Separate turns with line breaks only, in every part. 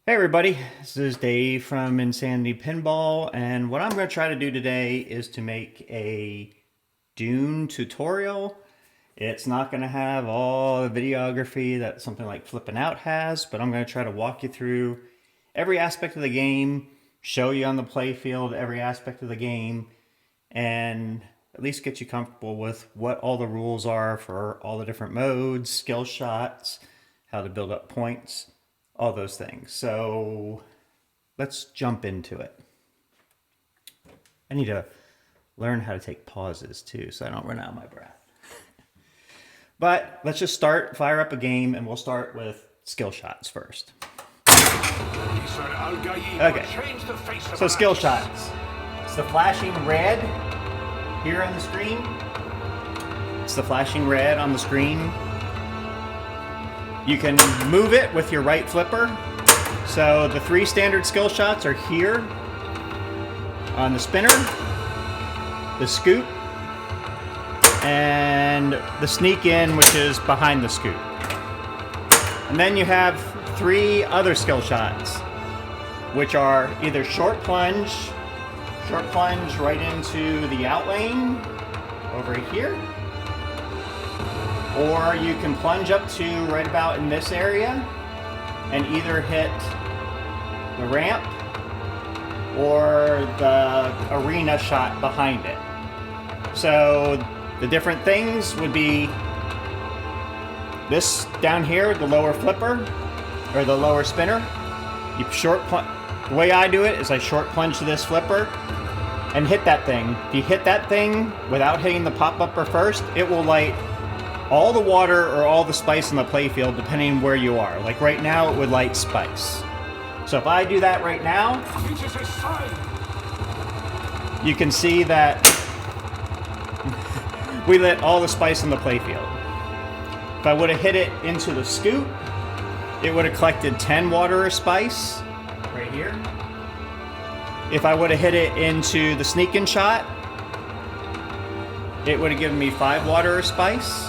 Hey everybody, this is Dave from Insanity Pinball, and what I'm going to try to do today is to make a Dune tutorial. It's not going to have all the videography that something like Flippin' Out has, but I'm going to try to walk you through every aspect of the game, show you on the playfield every aspect of the game, and at least get you comfortable with what all the rules are for all the different modes, skill shots, how to build up points, all those things. So let's jump into it. I need to learn how to take pauses too, so I don't run out of my breath. But let's just fire up a game, and we'll start with skill shots first. Okay, so skill shots. It's the flashing red here on the screen. It's the flashing red on the screen. You can move it with your right flipper. So the three standard skill shots are here on the spinner, the scoop, and the sneak in, which is behind the scoop. And then you have three other skill shots, which are either short plunge right into the out lane over here, or you can plunge up to right about in this area and either hit the ramp or the arena shot behind it. So the different things would be this down here, the lower flipper or the lower spinner. You short plunge. The way I do it is I short plunge to this flipper and hit that thing. If you hit that thing without hitting the pop upper first, it will light all the water or all the spice in the playfield, depending where you are. Like right now, it would light spice. So if I do that right now, you can see that we lit all the spice in the playfield. If I would have hit it into the scoop, it would have collected 10 water or spice right here. If I would have hit it into the sneak-in shot, it would have given me 5 water or spice.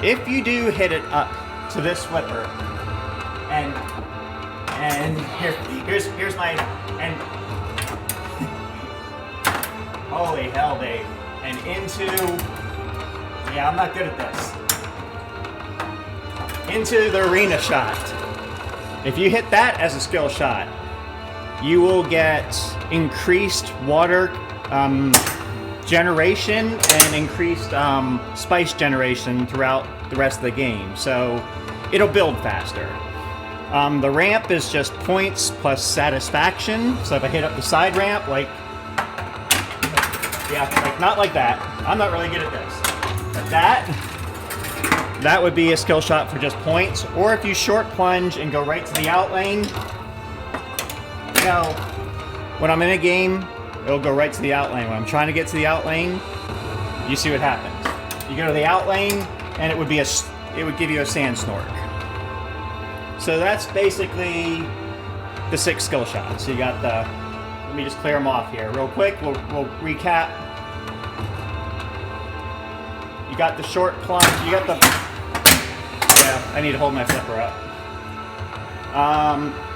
If you do hit it up to this flipper, and here's my, and holy hell, Dave, and into, yeah, I'm not good at this, into the arena shot. If you hit that as a skill shot, you will get increased water generation and increased spice generation throughout the rest of the game, so it'll build faster. The ramp is just points plus satisfaction, so if I hit up the side ramp, like not like that, I'm not really good at this, but that would be a skill shot for just points. Or if you short plunge and go right to the out lane, you know, when I'm in a game, it'll go right to the out lane. When I'm trying to get to the out lane, you see what happens. You go to the out lane, and it would give you a sand snork. So that's basically the 6 skill shots. So you got the, let me just clear them off here real quick. We'll recap. You got the short plunge. You got the, yeah, I need to hold my flipper up.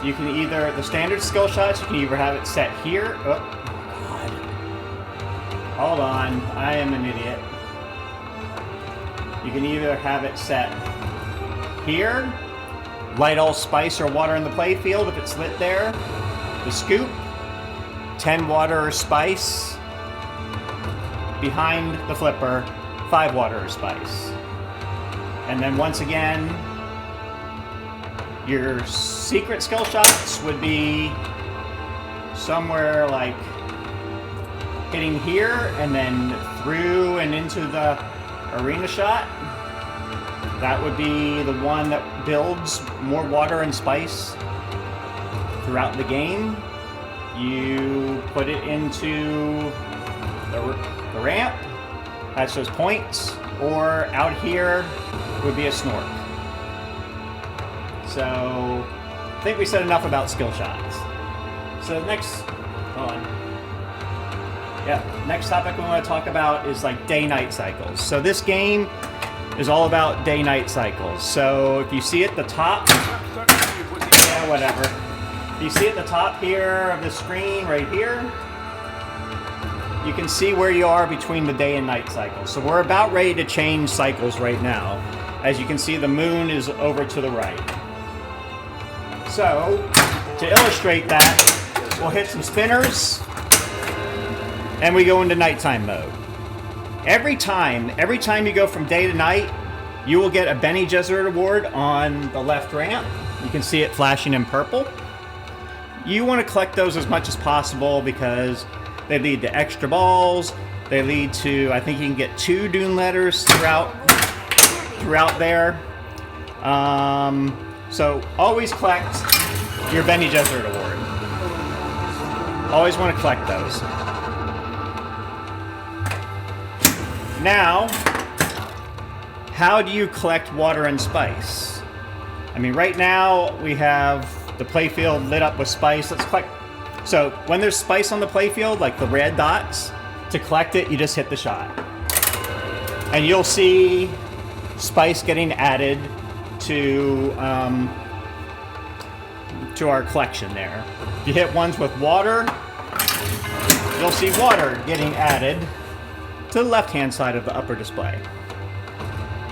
You can either, the standard skill shots, you can either have it set here. Oh. Hold on, I am an idiot. You can either have it set here, light all spice or water in the playfield if it's lit there, the scoop, 10 water or spice, behind the flipper, 5 water or spice. And then once again, your secret skill shots would be somewhere like hitting here and then through and into the arena shot. That would be the one that builds more water and spice throughout the game. You put it into the ramp, that's just points, or out here would be a snork. So I think we said enough about skill shots. So next, hold on. Yeah, next topic we want to talk about is like day-night cycles. So this game is all about day-night cycles. So if you see at the top, Yeah, whatever. You see at the top here of the screen right here, you can see where you are between the day and night cycles. So we're about ready to change cycles right now. As you can see, the moon is over to the right. So, to illustrate that, we'll hit some spinners, and we go into nighttime mode. Every time you go from day to night, you will get a Bene Gesserit award on the left ramp. You can see it flashing in purple. You want to collect those as much as possible because they lead to extra balls. They lead to, I think you can get 2 Dune Letters throughout there. So always collect your Bene Gesserit award. Always want to collect those. Now, how do you collect water and spice? I mean, right now we have the playfield lit up with spice. Let's collect. So when there's spice on the playfield, like the red dots, to collect it, you just hit the shot. And you'll see spice getting added to our collection there. If you hit ones with water, you'll see water getting added to the left-hand side of the upper display.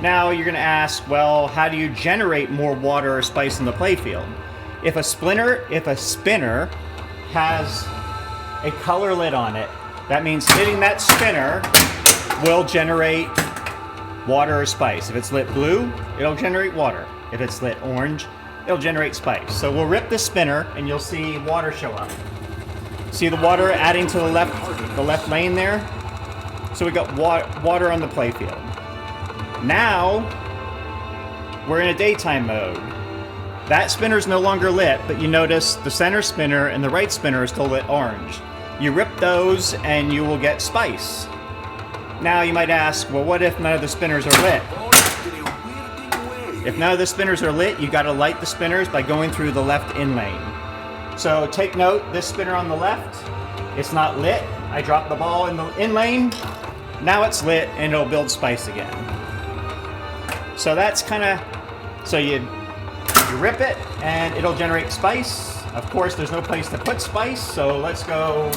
Now you're going to ask, well, how do you generate more water or spice in the playfield? If a spinner has a color lit on it, that means hitting that spinner will generate water or spice. If it's lit blue, it'll generate water. If it's lit orange, it'll generate spice. So we'll rip the spinner and you'll see water show up. See the water adding to the left lane there? So we got water on the playfield. Now, we're in a daytime mode. That spinner's no longer lit, but you notice the center spinner and the right spinner are still lit orange. You rip those and you will get spice. Now you might ask, well, what if none of the spinners are lit? If none of the spinners are lit, you gotta light the spinners by going through the left in lane. So take note, this spinner on the left, it's not lit. I dropped the ball in the in lane. Now it's lit and it'll build spice again. So that's kind of, so you rip it and it'll generate spice. Of course, there's no place to put spice, so let's go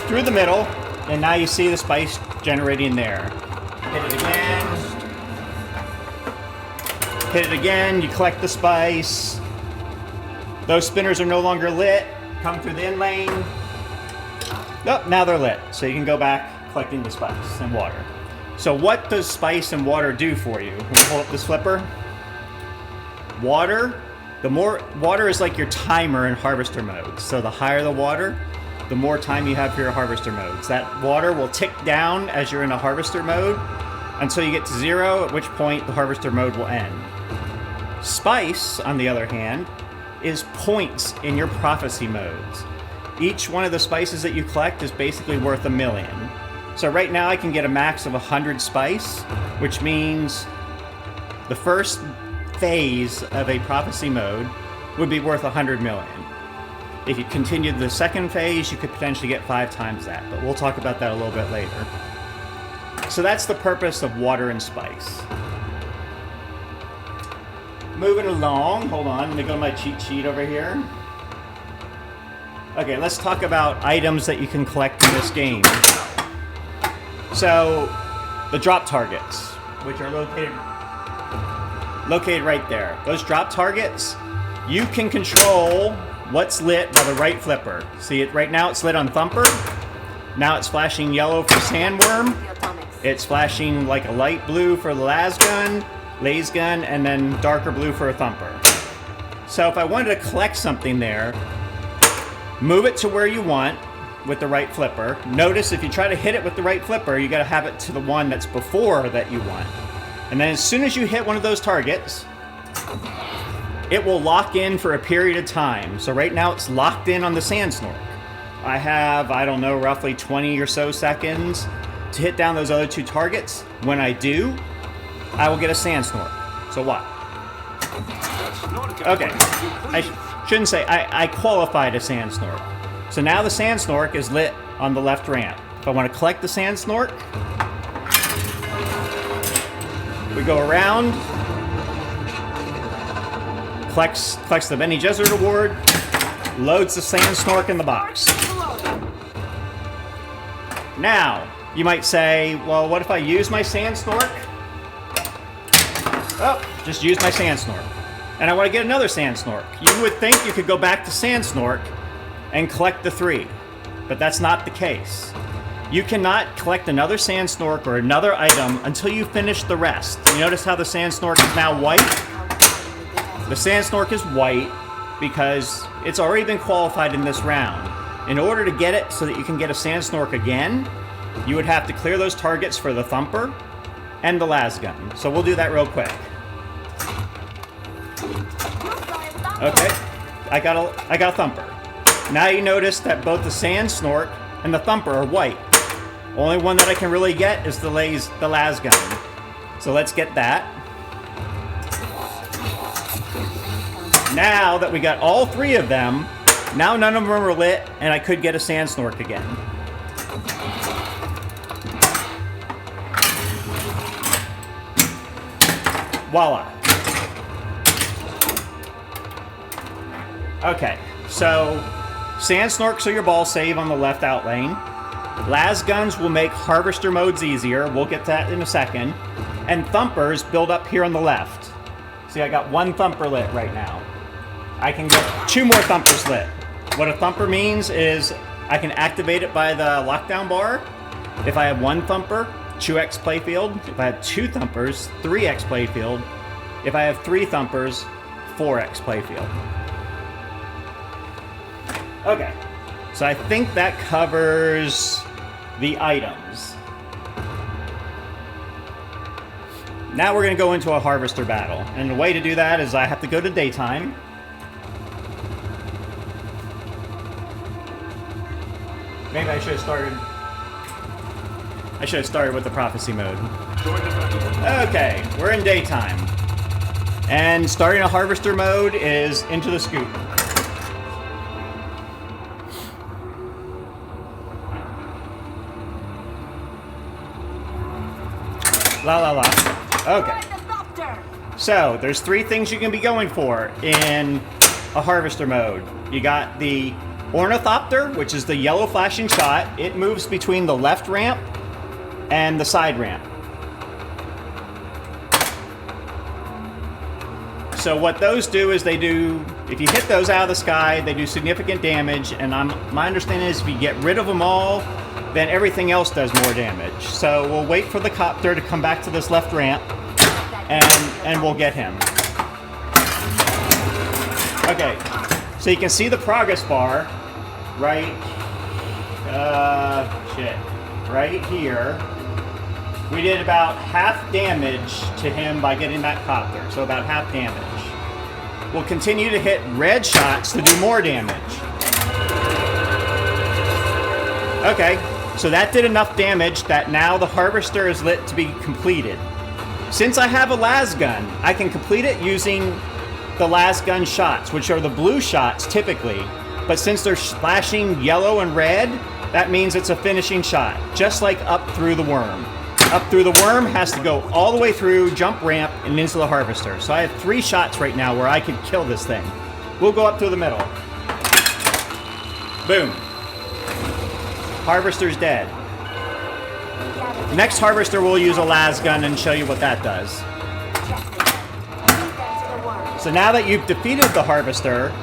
through the middle, and now you see the spice generating there. Hit it again. Hit it again, you collect the spice. Those spinners are no longer lit. Come through the in lane. Oh, now they're lit, so you can go back collecting the spice and water. So what does spice and water do for you? When you hold up this flipper, water is like your timer in harvester modes. So the higher the water, the more time you have for your harvester modes. That water will tick down as you're in a harvester mode until you get to 0, at which point the harvester mode will end. Spice, on the other hand, is points in your Phophecy modes. Each one of the spices that you collect is basically worth 1,000,000. So right now I can get a max of 100 spice, which means the first phase of a Phophecy mode would be worth 100 million. If you continued the second phase, you could potentially get 5 times that, but we'll talk about that a little bit later. So that's the purpose of water and spice. Moving along, hold on, let me go to my cheat sheet over here. Okay, let's talk about items that you can collect in this game. So, the drop targets, which are located right there. Those drop targets, you can control what's lit by the right flipper. See it right now, it's lit on Thumper. Now it's flashing yellow for Sandworm. It's flashing like a light blue for the Laze Gun, and then darker blue for a Thumper. So if I wanted to collect something there, move it to where you want with the right flipper. Notice if you try to hit it with the right flipper, you gotta have it to the one that's before that you want. And then as soon as you hit one of those targets, it will lock in for a period of time. So right now it's locked in on the Sand Snork. I have, I don't know, roughly 20 or so seconds to hit down those other 2 targets. When I do, I will get a Sand Snork. So what? Okay, I shouldn't say, I qualified a Sand Snork. So now the Sand Snork is lit on the left ramp. If I want to collect the Sand Snork, we go around, collects the Bene Gesserit award, loads the sand snork in the box. Now, you might say, well, what if I use my sand snork? Oh, just use my sand snork. And I want to get another sand snork. You would think you could go back to sand snork and collect the 3, but that's not the case. You cannot collect another sand snork or another item until you finish the rest. You notice how the sand snork is now white? The sand snork is white because it's already been qualified in this round. In order to get it so that you can get a sand snork again, you would have to clear those targets for the Thumper and the las gun. So we'll do that real quick. Okay, I got a Thumper. Now you notice that both the sand snork and the Thumper are white. Only one that I can really get is the las gun. So let's get that. Now that we got all 3 of them, now none of them are lit, and I could get a sand snork again. Voila. Okay, so sand snorks are your ball save on the left out lane. Las guns will make harvester modes easier. We'll get to that in a second. And thumpers build up here on the left. See, I got 1 thumper lit right now. I can get 2 more thumpers lit. What a thumper means is I can activate it by the lockdown bar. If I have 1 thumper, 2x playfield. If I have 2 thumpers, 3x playfield. If I have 3 thumpers, 4x playfield. Okay, so I think that covers the items. Now we're going to go into a harvester battle. And the way to do that is I have to go to daytime. Maybe I should have started with the prophecy mode. Okay, we're in daytime. And starting a harvester mode is into the scoop. La la la. Okay. So, there's 3 things you can be going for in a harvester mode. You got the Ornithopter, which is the yellow flashing shot. It moves between the left ramp and the side ramp. So what those do is they do, if you hit those out of the sky, they do significant damage, and my understanding is if you get rid of them all, then everything else does more damage. So we'll wait for the copter to come back to this left ramp, and we'll get him. Okay, so you can see the progress bar right here. We did about half damage to him by getting that copter, so about half damage. We'll continue to hit red shots to do more damage. Okay, so that did enough damage that now the harvester is lit to be completed. Since I have a las gun, I can complete it using the las gun shots, which are the blue shots typically, but since they're flashing yellow and red, that means it's a finishing shot, just like up through the worm. Up through the worm has to go all the way through, jump ramp, and into the harvester. So I have 3 shots right now where I could kill this thing. We'll go up through the middle. Boom. Harvester's dead. Next harvester we'll use a las gun and show you what that does. So now that you've defeated the harvester,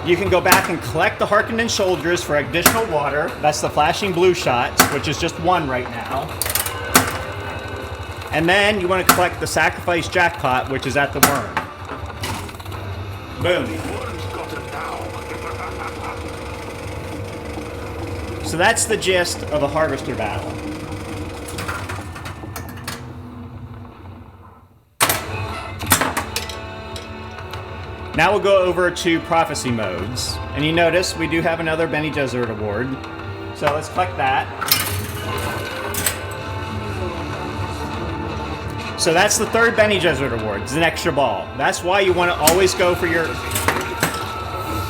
you can go back and collect the Harkonnen soldiers for additional water. That's the flashing blue shots, which is just 1 right now. And then you want to collect the sacrifice jackpot, which is at the worm. Boom. So that's the gist of a harvester battle. Now we'll go over to prophecy modes. And you notice we do have another Bene Gesserit award. So let's collect that. So that's the 3rd Bene Gesserit award. It's an extra ball. That's why you want to always go for your...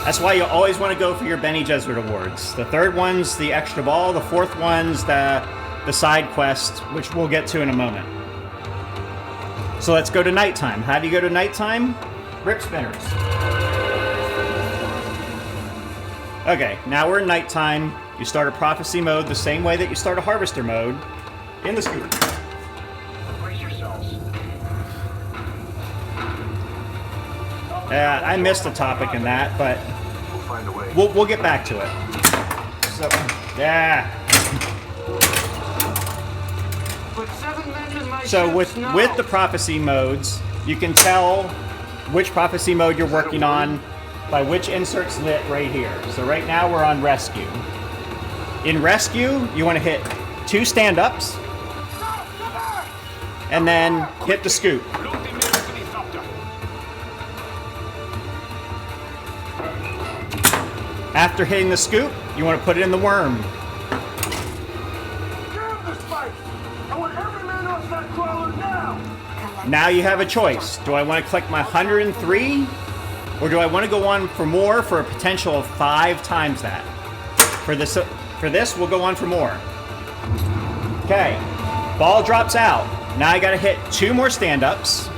That's why you always want to go for your Bene Gesserit awards. The 3rd one's the extra ball. The 4th one's the side quest, which we'll get to in a moment. So let's go to nighttime. How do you go to nighttime? Rip spinners. Okay, now we're in nighttime. You start a prophecy mode the same way that you start a harvester mode in the scoop.
Brace yourselves.
I missed a topic in that, but
We'll find a way.
we'll get back to it. So, yeah.
Put 7 men in my
So
ships now.
with the prophecy modes, you can tell which prophecy mode you're working on by which insert's lit right here. So right now we're on rescue. In rescue, you want to hit 2 stand-ups and then hit the scoop. After hitting the scoop, you want to put it in the worm.
Grab the spikes! I want every man off that crawler now!
Now you have a choice. Do I want to collect my 103? Or do I want to go on for more for a potential of 5 times that? For this, we'll go on for more. Okay. Ball drops out. Now I gotta hit 2 more stand-ups.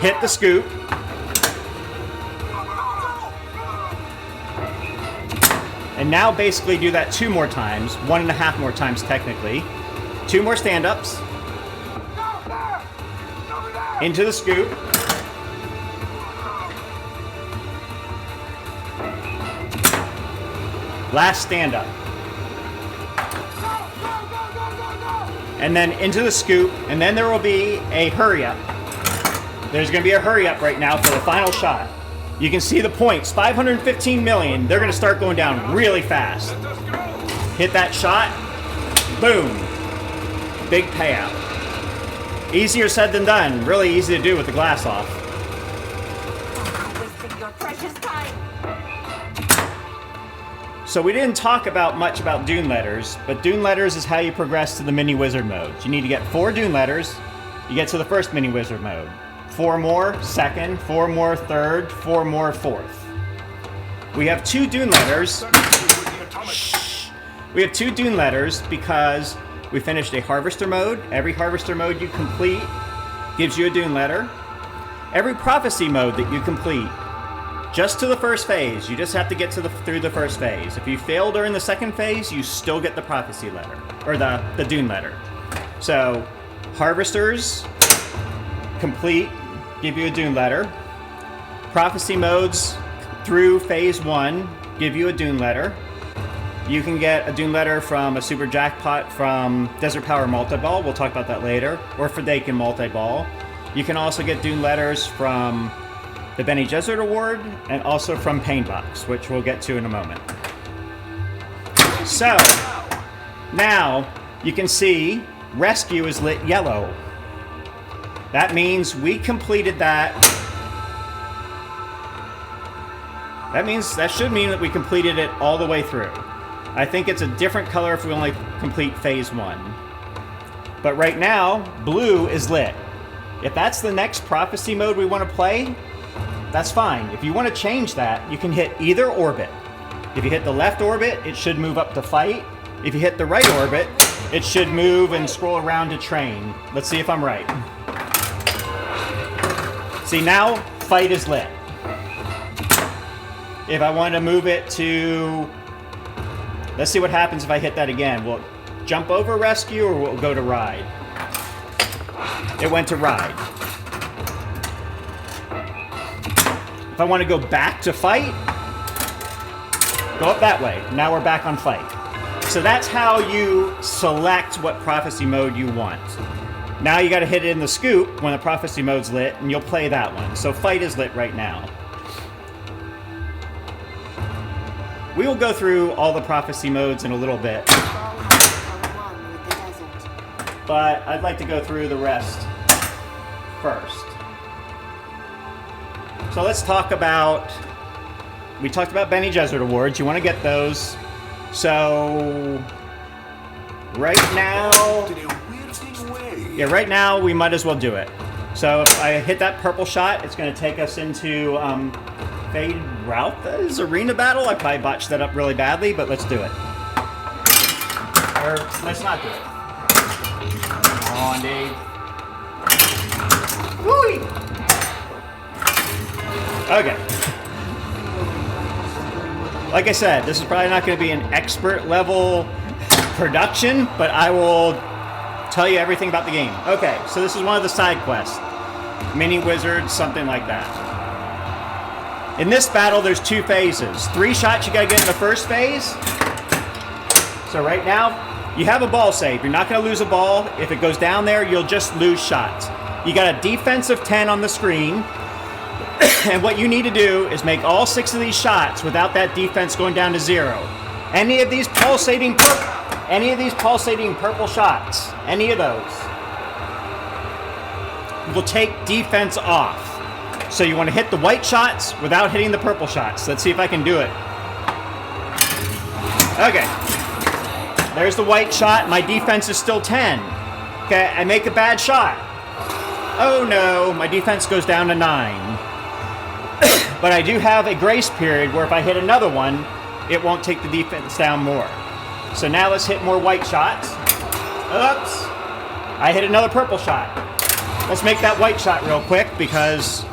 Hit the scoop. And now basically do that 2 more times. 1.5 more times technically. 2 more stand-ups. Into the scoop. Last stand-up. And then into the scoop, and then there will be a hurry-up. There's going to be a hurry-up right now for the final shot. You can see the points, 515 million. They're going to start going down really fast. Hit that shot. Boom. Big payout. Easier said than done. Really easy to do with the glass off.
Wasting your precious time.
So we didn't talk much about Dune Letters, but Dune Letters is how you progress to the mini wizard modes. You need to get 4 Dune Letters. You get to the first mini wizard mode. 4 more second, 4 more third, 4 more fourth. We have 2 Dune Letters. Shh. We have 2 Dune Letters because we finished a harvester mode. Every harvester mode you complete gives you a Dune Letter. Every prophecy mode that you complete, just to the first phase, you just have to get through the first phase. If you fail during the second phase, you still get the prophecy letter, or the Dune Letter. So, harvesters complete, give you a Dune Letter. Prophecy modes through phase 1 give you a Dune Letter. You can get a Dune Letter from a super jackpot from Desert Power Multiball. We'll talk about that later. Or Fedaykin Multiball. You can also get Dune Letters from the Bene Gesserit Award and also from Painbox, which we'll get to in a moment. So, now you can see Rescue is lit yellow. That means we completed that. That should mean that we completed it all the way through. I think it's a different color if we only complete phase 1. But right now, blue is lit. If that's the next prophecy mode we want to play, that's fine. If you want to change that, you can hit either orbit. If you hit the left orbit, it should move up to fight. If you hit the right orbit, it should move and scroll around to train. Let's see if I'm right. See, now fight is lit. If I want to move it to... Let's see what happens if I hit that again. Will it jump over rescue or will it go to ride? It went to ride. If I want to go back to fight, go up that way. Now we're back on fight. So that's how you select what prophecy mode you want. Now you got to hit it in the scoop when the prophecy mode's lit, and you'll play that one. So fight is lit right now. We will go through all the prophecy modes in a little bit, but I'd like to go through the rest first. So let's talk about, we talked about Bene Gesserit Awards. You want to get those. So right now we might as well do it. So if I hit that purple shot, it's going to take us into Feyd Rautha's arena battle. I probably botched that up really badly, but let's do it. Or let's not do it. Come on, Dave. Whee! Okay. Like I said, this is probably not going to be an expert level production, but I will tell you everything about the game. Okay, so this is one of the side quests. Mini wizards, something like that. In this battle, there's 2 phases. 3 shots you got to get in the first phase. So right now, you have a ball save. You're not going to lose a ball. If it goes down there, you'll just lose shots. You got a defensive 10 on the screen. And what you need to do is make all 6 of these shots without that defense going down to 0. Any of these pulsating purple shots, any of those, will take defense off. So you want to hit the white shots without hitting the purple shots. Let's see if I can do it. Okay. There's the white shot. My defense is still 10. Okay, I make a bad shot. Oh no, my defense goes down to 9. But I do have a grace period where if I hit another one, it won't take the defense down more. So now let's hit more white shots. Oops. I hit another purple shot. Let's make that white shot real quick because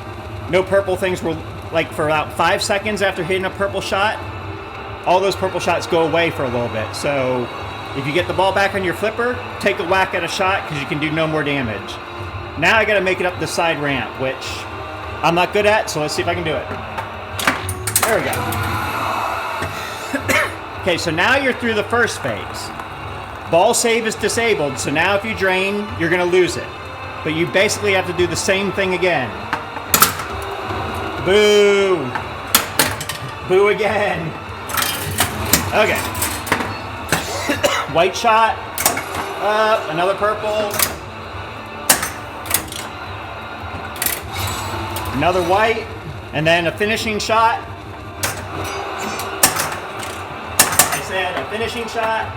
no purple things were, like, for about 5 seconds after hitting a purple shot, all those purple shots go away for a little bit. So if you get the ball back on your flipper, take a whack at a shot because you can do no more damage. Now I got to make it up the side ramp, which I'm not good at, so let's see if I can do it. There we go. Okay, so now you're through the first phase. Ball save is disabled, so now if you drain, you're going to lose it. But you basically have to do the same thing again. Boo! Boo again. Okay. White shot. Up, another purple. Another white. And then a finishing shot. I said a finishing shot.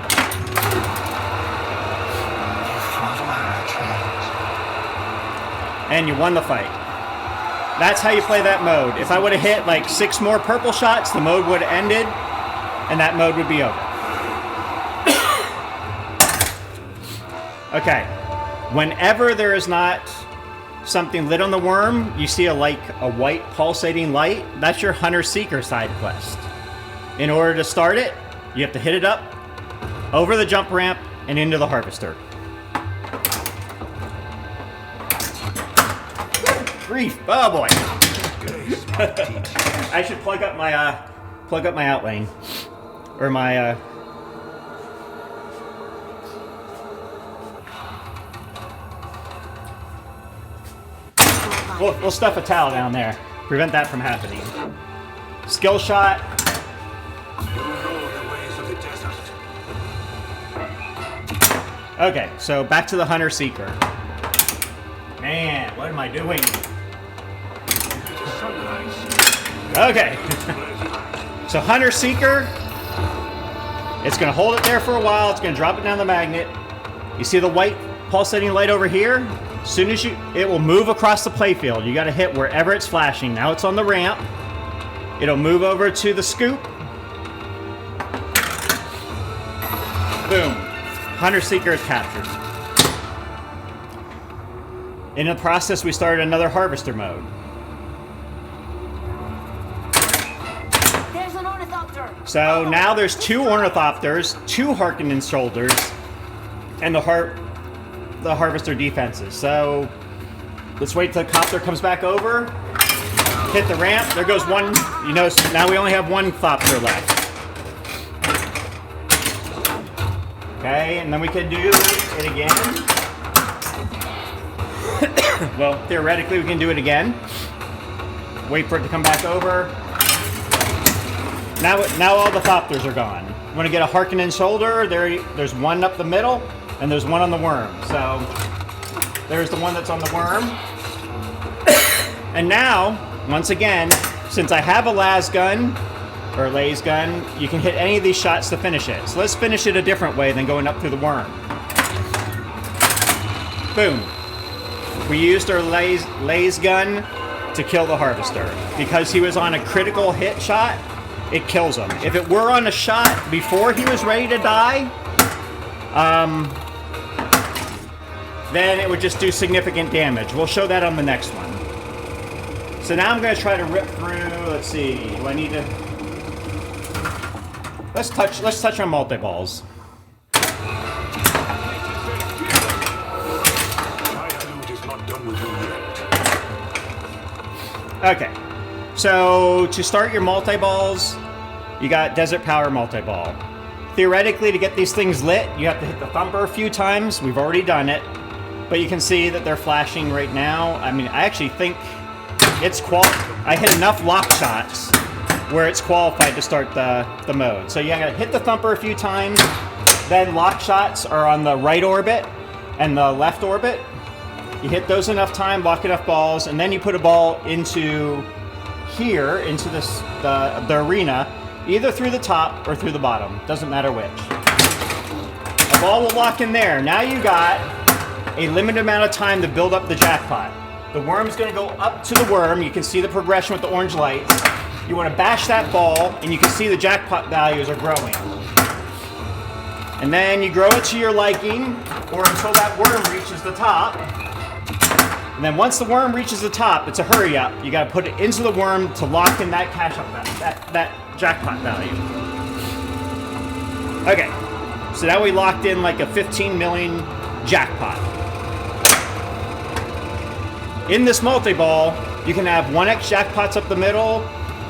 And you won the fight. That's how you play that mode. If I would have hit like 6 more purple shots, the mode would have ended, and that mode would be over. Okay. Whenever there is not something lit on the worm, you see a white pulsating light, that's your Hunter-Seeker side quest. In order to start it, you have to hit it up, over the jump ramp, and into the harvester. Grief. Oh boy. I should plug up my outlane. Or my We'll stuff a towel down there. Prevent that from happening. Skill shot. Okay, so back to the Hunter-Seeker. Man, what am I doing? Okay. So Hunter-Seeker, it's going to hold it there for a while. It's going to drop it down the magnet. You see the white pulsating light over here? As soon as it will move across the playfield. You got to hit wherever it's flashing. Now it's on the ramp. It'll move over to the scoop. Boom. Hunter-Seeker is captured. In the process, we started another harvester mode.
There's an ornithopter.
So now there's 2 ornithopters, 2 Harkonnen soldiers, and the harvester defenses. So let's wait till the copter comes back over. Hit the ramp. There goes one. You notice now we only have 1 thopter left. Okay, and then we can do it again. Well, theoretically, we can do it again. Wait for it to come back over. Now all the thopters are gone. You want to get a Harkonnen shoulder? There's one up the middle, and there's one on the worm. So there's the one that's on the worm. And now, once again, since I have a las gun, or laser gun, you can hit any of these shots to finish it. So let's finish it a different way than going up through the worm. Boom. We used our laser gun to kill the harvester. Because he was on a critical hit shot, it kills him. If it were on a shot before he was ready to die, then it would just do significant damage. We'll show that on the next one. So now I'm going to try to rip through. Let's see. Do I need to? Let's touch on multi-balls. Okay. So to start your multi-balls, you got Desert Power Multiball. Theoretically, to get these things lit, you have to hit the Thumper a few times. We've already done it. But you can see that they're flashing right now. I mean, I actually think it's I hit enough lock shots where it's qualified to start the mode. So you gotta hit the Thumper a few times, then lock shots are on the right orbit and the left orbit. You hit those enough time, lock enough balls, and then you put a ball into here, into the arena, either through the top or through the bottom. Doesn't matter which. The ball will lock in there. Now you got a limited amount of time to build up the jackpot. The worm's going to go up to the worm. You can see the progression with the orange lights. You want to bash that ball, and you can see the jackpot values are growing. And then you grow it to your liking, or until that worm reaches the top. And then once the worm reaches the top, it's a hurry up. You got to put it into the worm to lock in that cash up, that jackpot value. Okay, so now we locked in like a 15 million jackpot. In this multi-ball, you can have 1x jackpots up the middle,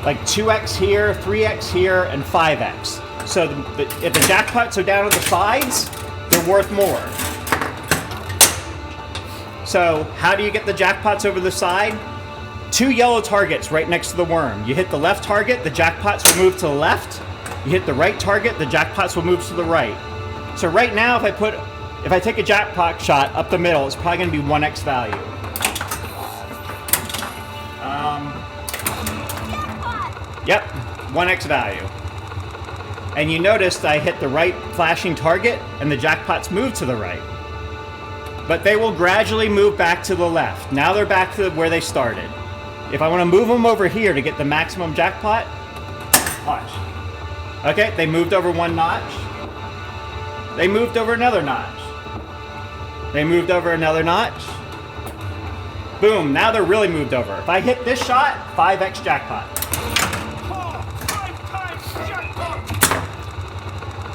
like 2x here, 3x here, and 5x. So if the jackpots are down at the sides, they're worth more. So how do you get the jackpots over the side? 2 yellow targets right next to the worm. You hit the left target, the jackpots will move to the left. You hit the right target, the jackpots will move to the right. So right now, if I take a jackpot shot up the middle, it's probably going to be 1x value. Yep, 1x value. And you noticed I hit the right flashing target and the jackpots move to the right. But they will gradually move back to the left. Now they're back to where they started. If I want to move them over here to get the maximum jackpot, watch. Okay, they moved over 1 notch. They moved over another notch. They moved over another notch. Boom, now they're really moved over. If I hit this shot, 5x jackpot.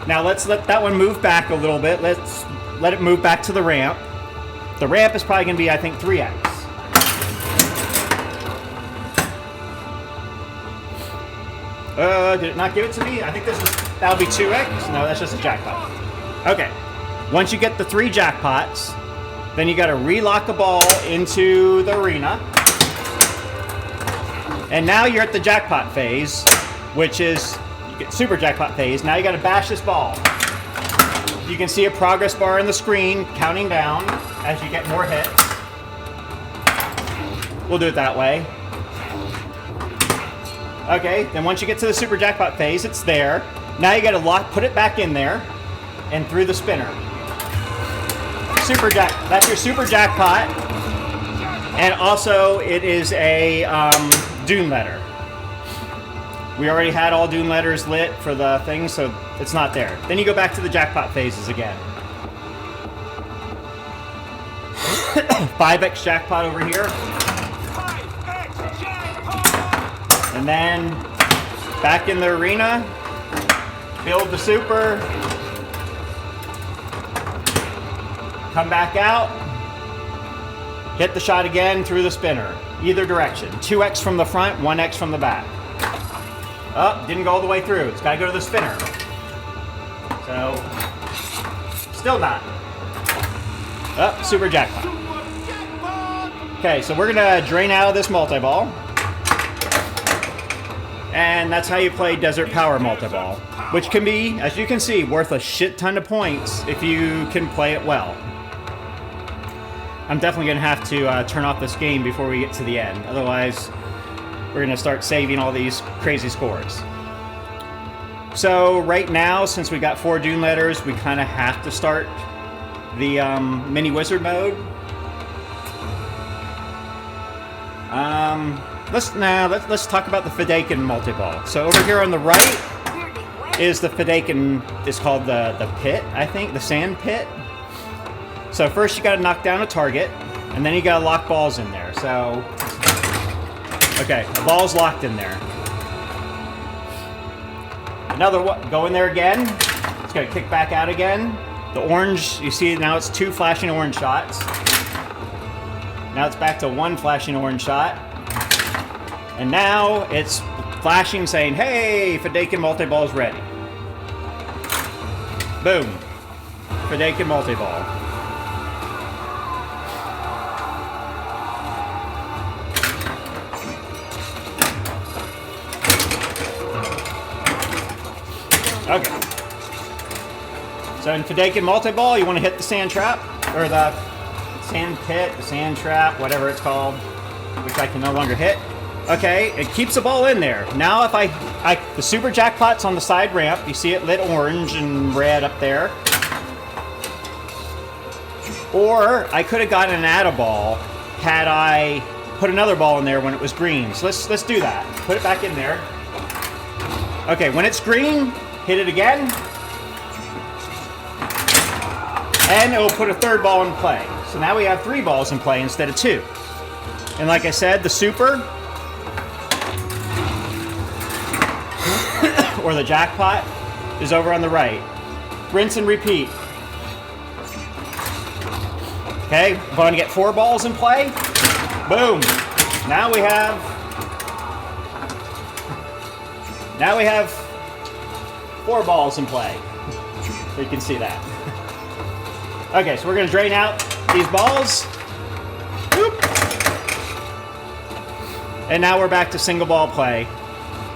Now let's let that one move back a little bit. Let's let it move back to the ramp. The ramp is probably going to be, I think, 3x. Did it not give it to me? I think that'll be 2x. No, that's just a jackpot. Okay. Once you get the 3 jackpots, then you got to relock the ball into the arena. And now you're at the jackpot phase, which is you get super jackpot phase. Now you got to bash this ball. You can see a progress bar on the screen counting down as you get more hits. We'll do it that way. Okay, then once you get to the super jackpot phase, it's there. Now you got to put it back in there and through the spinner. That's your super jackpot. And also it is a Dune letter. We already had all Dune letters lit for the thing, so it's not there. Then you go back to the jackpot phases again. 5x jackpot over here.
5x jackpot!
And then back in the arena, build the super, come back out, hit the shot again through the spinner, either direction. 2x from the front, 1x from the back. Oh, didn't go all the way through. It's got to go to the spinner. So, still not. Oh, super jackpot. Okay, so we're going to drain out of this multi-ball. And that's how you play Desert Power Multiball, which can be, as you can see, worth a shit ton of points if you can play it well. I'm definitely going to have to turn off this game before we get to the end. Otherwise, we're going to start saving all these crazy scores. So right now, since we got 4 Dune letters, we kind of have to start the mini wizard mode. Let's talk about the Fedaykin Multiball. So over here on the right is the Fedaykin. It's called the pit, I think, the sand pit. So first you gotta knock down a target, and then you gotta lock balls in there. So, okay, the ball's locked in there. Another one, go in there again. It's gonna kick back out again. The orange, you see now it's 2 flashing orange shots. Now it's back to 1 flashing orange shot. And now it's flashing saying, hey, Fedaykin Multiball is ready. Boom. Fedaykin Multiball. Okay. So in Fedaykin Multiball, you want to hit the sand trap, or the sand pit, the sand trap, whatever it's called, which I can no longer hit. Okay, it keeps the ball in there. Now if the super jackpot's on the side ramp, you see it lit orange and red up there. Or I could have gotten an add a ball had I put another ball in there when it was green. So let's do that. Put it back in there. Okay, when it's green, hit it again. And it will put a 3rd ball in play. So now we have 3 balls in play instead of 2. And like I said, the super or the jackpot is over on the right. Rinse and repeat. Okay, I'm going to get 4 balls in play. Boom. Now we have 4 balls in play. So you can see that. Okay, so we're going to drain out these balls. Boop. And now we're back to single ball play.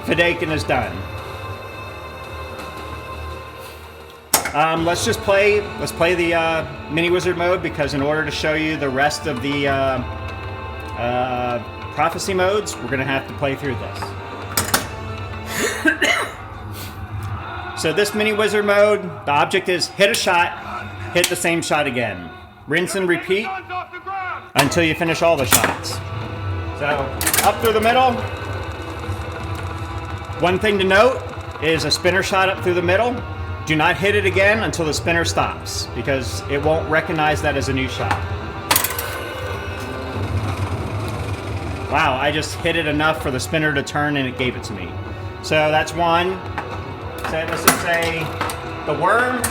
Fedaykin is done. Let's play the mini wizard mode, because in order to show you the rest of the prophecy modes, we're going to have to play through this. So this mini wizard mode, the object is hit a shot, hit the same shot again. Rinse and repeat until you finish all the shots. So up through the middle. One thing to note is a spinner shot up through the middle. Do not hit it again until the spinner stops, because it won't recognize that as a new shot. Wow, I just hit it enough for the spinner to turn and it gave it to me. So that's 1. So let's just say the worm.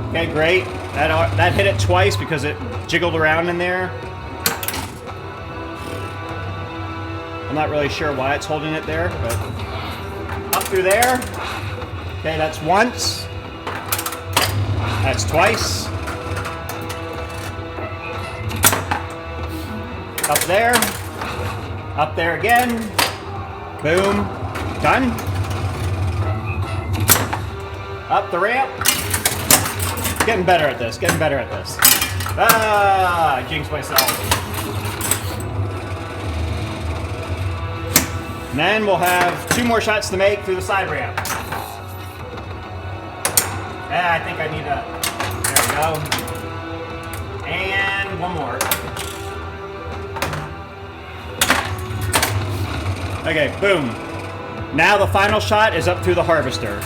Okay, great. That hit it twice because it jiggled around in there. I'm not really sure why it's holding it there, but up through there. Okay, that's once. That's twice. Up there. Up there again. Boom. Done. Up the ramp. Getting better at this. Getting better at this. Ah, I jinxed myself. And then we'll have 2 more shots to make through the side ramp. I think I need a... There we go. And 1 more. Okay, boom. Now the final shot is up through the harvester.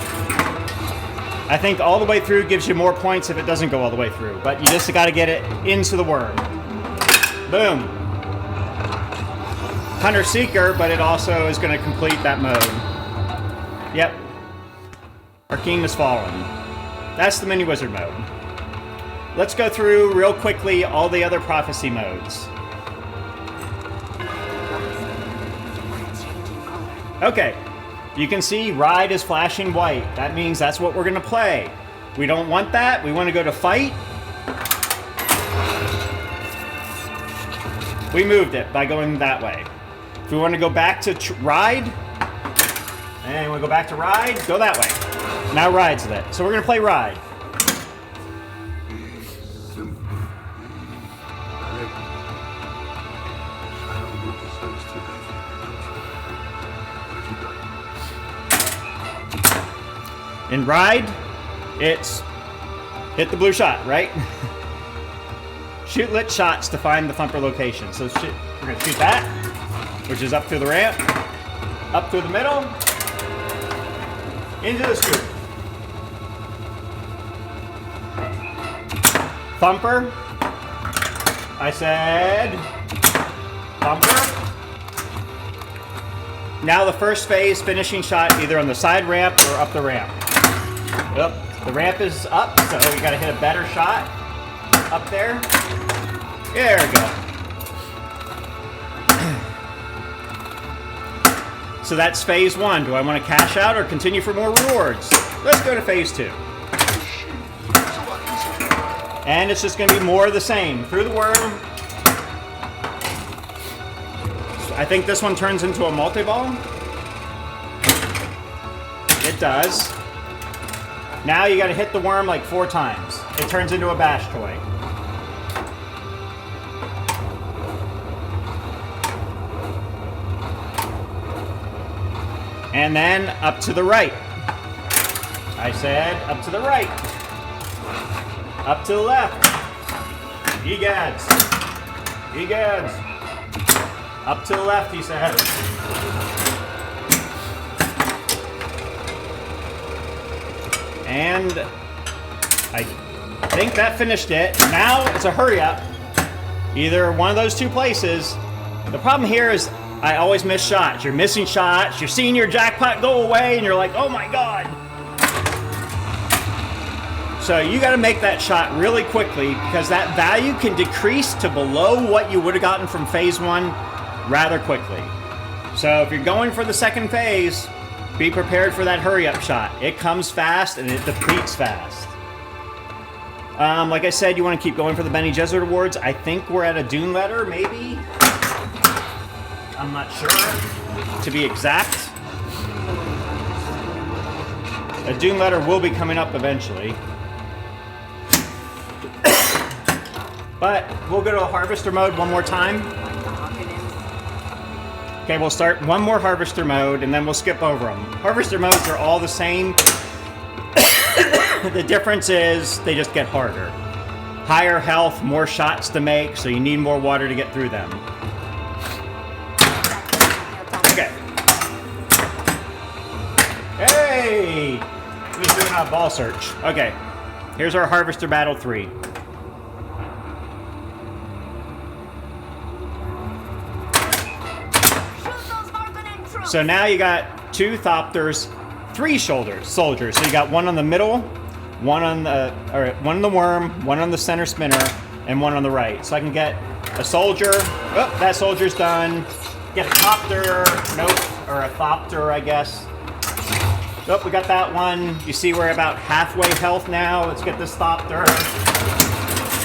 I think all the way through gives you more points if it doesn't go all the way through, but you just got to get it into the worm. Boom. Hunter Seeker, but it also is going to complete that mode. Yep. Arrakeen has fallen. That's the mini wizard mode. Let's go through real quickly all the other prophecy modes. Okay. You can see ride is flashing white. That means that's what we're going to play. We don't want that. We want to go to fight. We moved it by going that way. If we want to go back to ride, and we go back to ride, go that way. Now ride's lit. So we're going to play ride. In ride, it's hit the blue shot, right? Shoot lit shots to find the Thumper location. So we're going to shoot that, which is up through the ramp, up through the middle, into the scoop. Thumper. I said Thumper. Now the first phase finishing shot either on the side ramp or up the ramp. Yep, the ramp is up, so you gotta hit a better shot up there. There we go. So that's phase 1. Do I want to cash out or continue for more rewards? Let's go to phase 2. And it's just going to be more of the same. Through the worm. I think this one turns into a multi-ball. It does. Now you got to hit the worm like 4 times. It turns into a bash toy. And then up to the right. I said up to the right. Up to the left. Egads. Egads. Up to the left, he said. And I think that finished it. Now it's a hurry up. Either one of those 2 places. The problem here is I always miss shots. You're missing shots. You're seeing your jackpot go away, and you're like, oh my god. So you got to make that shot really quickly because that value can decrease to below what you would have gotten from phase 1 rather quickly. So if you're going for the second phase, be prepared for that hurry up shot. It comes fast and it depletes fast. Like I said, you want to keep going for the Bene Gesserit awards. I think we're at a Dune letter, maybe. I'm not sure, to be exact. A Dune letter will be coming up eventually. But we'll go to a harvester mode one more time. Okay, we'll start one more harvester mode and then we'll skip over them. Harvester modes are all the same. The difference is they just get harder. Higher health, more shots to make, so you need more water to get through them. Okay. Hey! Who's doing a ball search? Okay. Here's our Harvester Battle 3. So now you got 2 Thopters, 3 soldiers. So you got one on the middle, one on the worm, one on the center spinner, and one on the right. So I can get a soldier. Oh, that soldier's done. Get a Copter. Nope. Or a Thopter, I guess. Oh, we got that one. You see we're about halfway health now. Let's get this Thopter.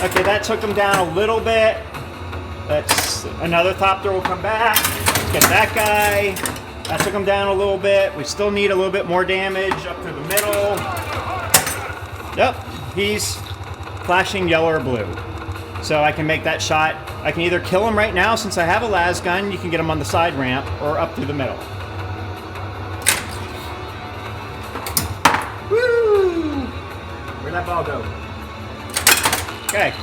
Okay, that took him down a little bit. Another Thopter will come back. Let's get that guy. That took him down a little bit. We still need a little bit more damage up through the middle. Yep, he's flashing yellow or blue. So I can make that shot. I can either kill him right now since I have a las gun. You can get him on the side ramp or up through the middle. Woo! Where'd that ball go? Okay.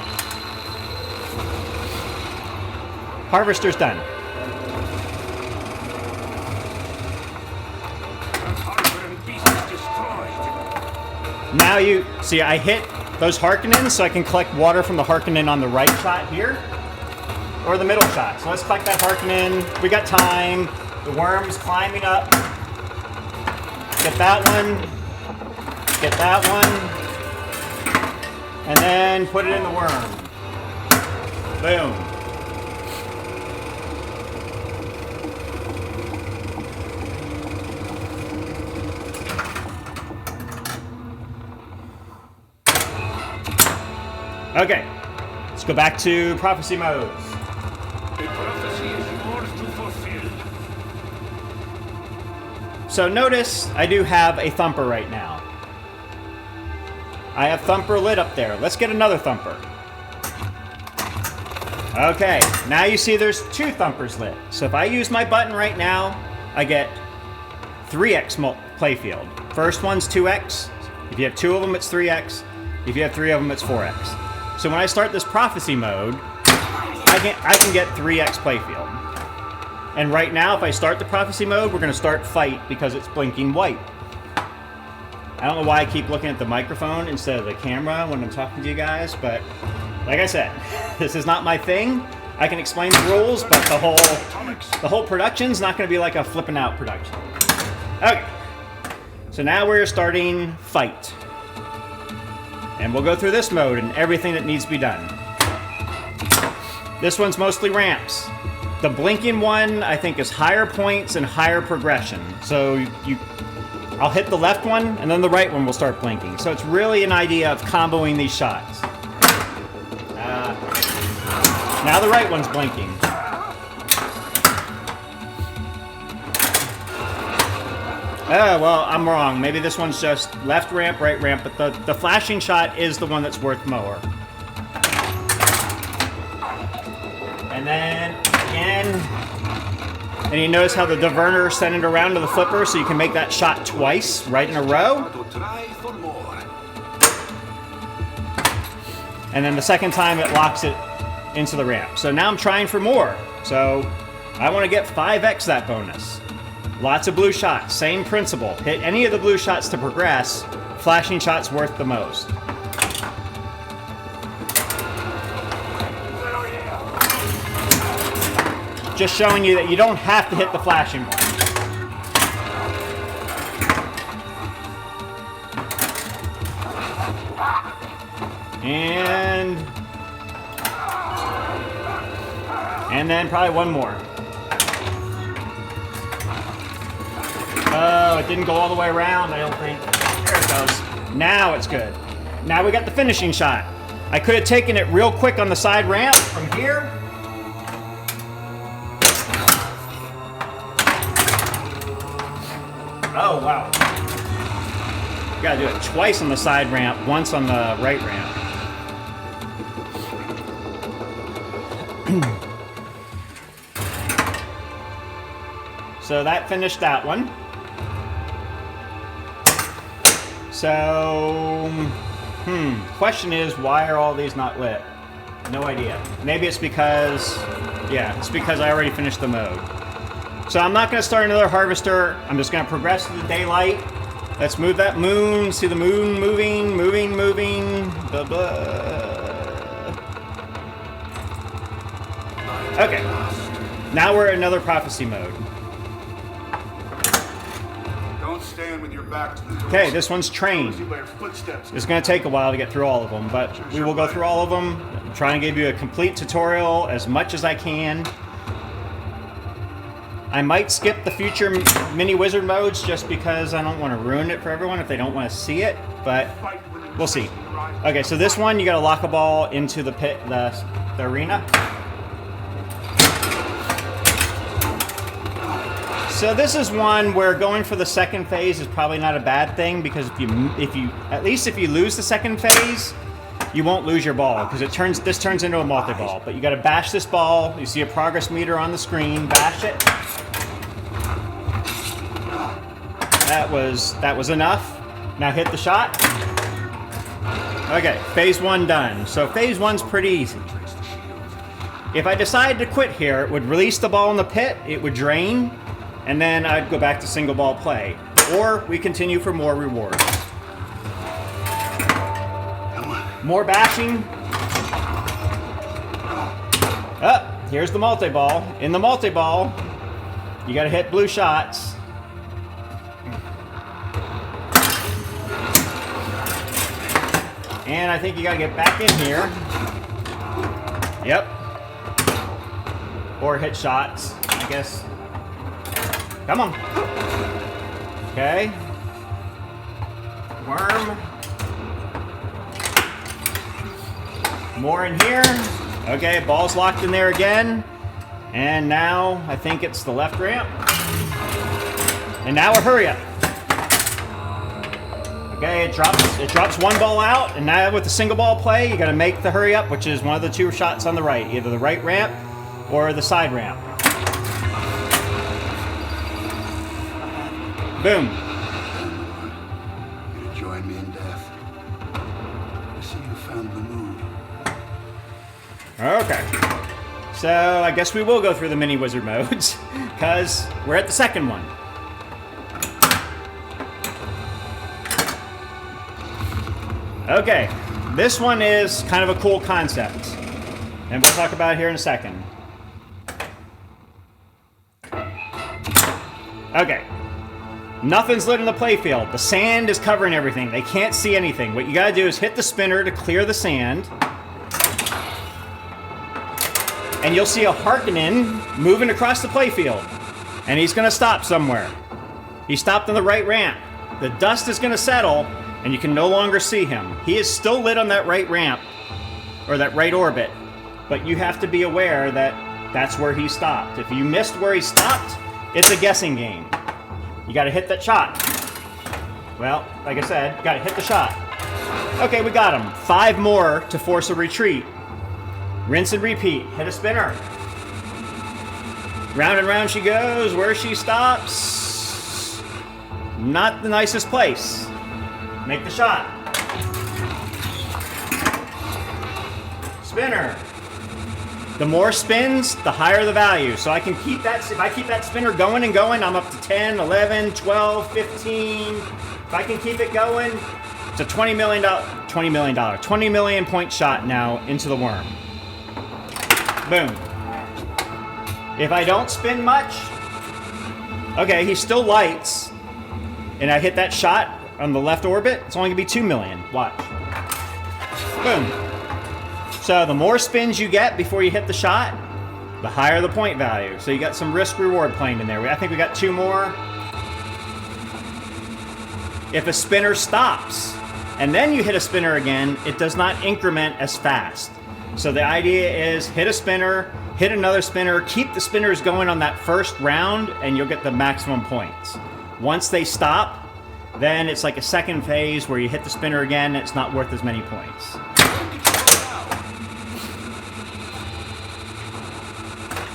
Harvester's done. Now you see I hit those Harkonnens so I can collect water from the Harkonnen on the right shot here or the middle shot. So let's collect that Harkonnen. We got time. The worm's climbing up. Get that one. Get that one. And then put it in the worm. Boom. Okay, let's go back to prophecy modes.
A prophecy is yours to fulfill.
So notice I do have a Thumper right now. I have Thumper lit up there. Let's get another Thumper. Okay, now you see there's 2 Thumpers lit. So if I use my button right now, I get 3x playfield. First one's 2x. If you have 2 of them, it's 3x. If you have 3 of them, it's 4x. So when I start this prophecy mode, I can get 3x playfield. And right now, if I start the prophecy mode, we're going to start fight because it's blinking white. I don't know why I keep looking at the microphone instead of the camera when I'm talking to you guys, but like I said, this is not my thing. I can explain the rules, but the whole production's not going to be like a flipping out production. Okay, so now we're starting fight. And we'll go through this mode and everything that needs to be done. This one's mostly ramps. The blinking one, I think, is higher points and higher progression. So I'll hit the left one, and then the right one will start blinking. So it's really an idea of comboing these shots. Now the right one's blinking. Oh, well, I'm wrong. Maybe this one's just left ramp, right ramp, but the flashing shot is the one that's worth more. And then, again... And you notice how the diverter sent it around to the flipper so you can make that shot twice, right in a row. And then the second time it locks it into the ramp. So now I'm trying for more. So I want to get 5x that bonus. Lots of blue shots, same principle. Hit any of the blue shots to progress, flashing shots worth the most. Just showing you that you don't have to hit the flashing one. And then probably one more. Oh, it didn't go all the way around, I don't think. There it goes. Now it's good. Now we got the finishing shot. I could have taken it real quick on the side ramp from here. Oh, wow. You gotta do it twice on the side ramp, once on the right ramp. So that finished that one. So, question is, why are all these not lit? No idea. Maybe it's because, yeah, it's because I already finished the mode. So I'm not going to start another harvester. I'm just going to progress to the daylight. Let's move that moon. See the moon moving, moving, moving. Blah, blah. Okay. Now we're in another prophecy mode.
Don't stand with your back to the door.
Okay, this one's trained. It's going to take a while to get through all of them, but we will go through all of them. I'm trying to give you a complete tutorial as much as I can. I might skip the future mini wizard modes just because I don't want to ruin it for everyone if they don't want to see it, but we'll see. Okay, so this one, you got to lock a ball into the pit, the arena. So this is one where going for the second phase is probably not a bad thing, because if you lose the second phase, you won't lose your ball, because this turns into a multi-ball. But you got to bash this ball. You see a progress meter on the screen. Bash it. That was enough. Now hit the shot. Okay, phase one done. So phase one's pretty easy. If I decided to quit here, it would release the ball in the pit. It would drain. And then I'd go back to single ball play. Or we continue for more rewards. More bashing. Oh, here's the multi-ball. In the multi-ball, you gotta hit blue shots. And I think you gotta get back in here. Yep. Or hit shots, I guess. Come on. Okay. Worm. More in here. Okay, ball's locked in there again. And now I think it's the left ramp. And now a hurry up. Okay, it drops one ball out, and now with the single ball play, you gotta make the hurry up, which is one of the two shots on the right, either the right ramp or the side ramp. Boom.
You join me in death. I see you found the moon.
Okay. So I guess we will go through the mini wizard modes, because we're at the second one. Okay, this one is kind of a cool concept, and we'll talk about it here in a second. Okay, nothing's lit in the playfield. The sand is covering everything. They can't see anything. What you gotta do is hit the spinner to clear the sand, and you'll see a Harkonnen moving across the playfield, and he's gonna stop somewhere. He stopped on the right ramp. The dust is gonna settle, and you can no longer see him. He is still lit on that right ramp, or that right orbit, but you have to be aware that that's where he stopped. If you missed where he stopped, it's a guessing game. You gotta hit that shot. Well, like I said, you gotta hit the shot. Okay, we got him. 5 more to force a retreat. Rinse and repeat. Hit a spinner. Round and round she goes. Where she stops, not the nicest place. Make the shot. Spinner. The more spins, the higher the value. So I can keep that, if I keep that spinner going and going, I'm up to 10, 11, 12, 15. If I can keep it going, it's a $20 million point shot now into the worm. Boom. If I don't spin much, okay, he still lights, and I hit that shot on the left orbit, it's only gonna be 2 million. Watch. Boom. So the more spins you get before you hit the shot, the higher the point value. So you got some risk reward playing in there. I think we got 2 more. If a spinner stops and then you hit a spinner again, it does not increment as fast. So the idea is hit a spinner, hit another spinner, keep the spinners going on that first round, and you'll get the maximum points. Once they stop, then it's like a second phase where you hit the spinner again, and it's not worth as many points.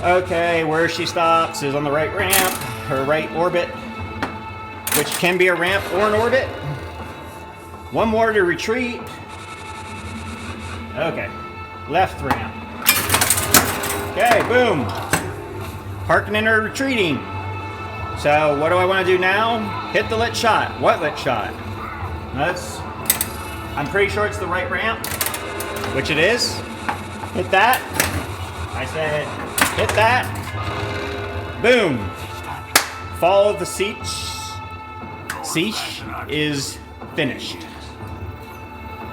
Okay, where she stops is on the right ramp, her right orbit, which can be a ramp or an orbit. 1 more to retreat. Okay, left ramp. Okay, boom. Harkonnen are retreating. So what do I want to do now? Hit the lit shot. What lit shot? I'm pretty sure it's the right ramp, which it is. Hit that. I said, hit that. Boom. Fall of the Sietch. Sietch is finished.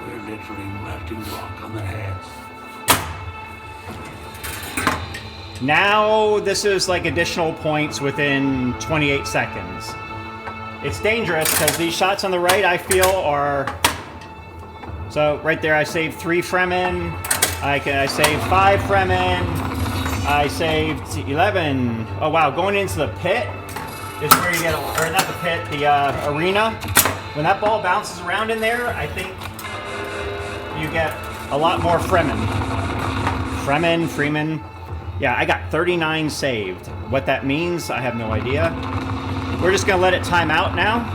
We're literally melting rock on their heads.
Now this is like additional points within 28 seconds. It's dangerous because these shots on the right I feel are... So right there I saved 3 Fremen. I saved 5 Fremen. I saved 11. Oh wow, going into the pit is where you get, or not the pit, the arena. When that ball bounces around in there, I think you get a lot more Fremen. Freeman. Yeah, I got 39 saved. What that means, I have no idea. We're just gonna let it time out now.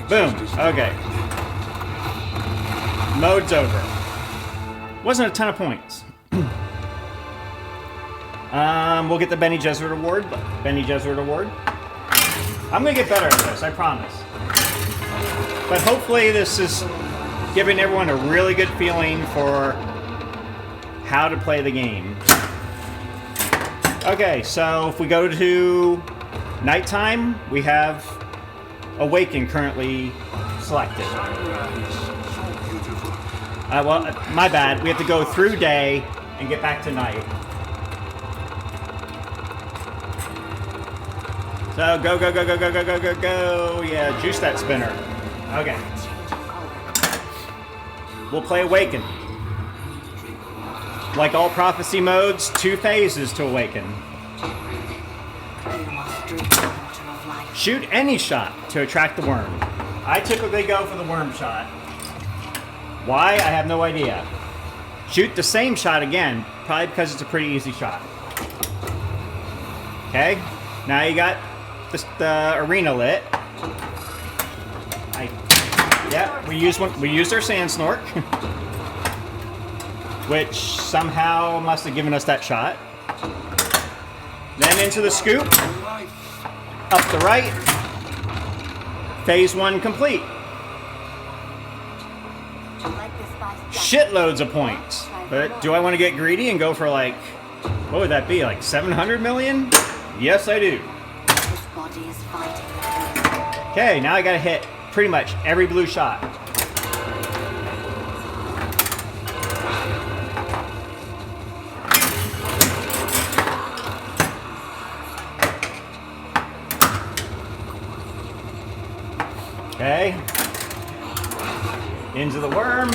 Boom, okay. Mode's over. Wasn't a ton of points. We'll get the Bene Gesserit award. I'm gonna get better at this, I promise. But hopefully this is giving everyone a really good feeling for how to play the game. Okay, so if we go to nighttime, we have Awaken currently selected. Well, my bad. We have to go through day and get back to night. So go. Yeah, juice that spinner. Okay. We'll play Awaken. Like all Phophecy modes, 2 phases to Awaken. Shoot any shot to attract the worm. I typically go for the worm shot. Why? I have no idea. Shoot the same shot again, probably because it's a pretty easy shot. Okay, now you got the arena lit. We used our sand snork, which somehow must have given us that shot. Then into the scoop. up the right. Phase 1 complete. Shitloads of points. But do I want to get greedy and go for like, what would that be, like 700 million? Yes, I do. Okay, now I gotta hit pretty much every blue shot. Okay. Into the worm.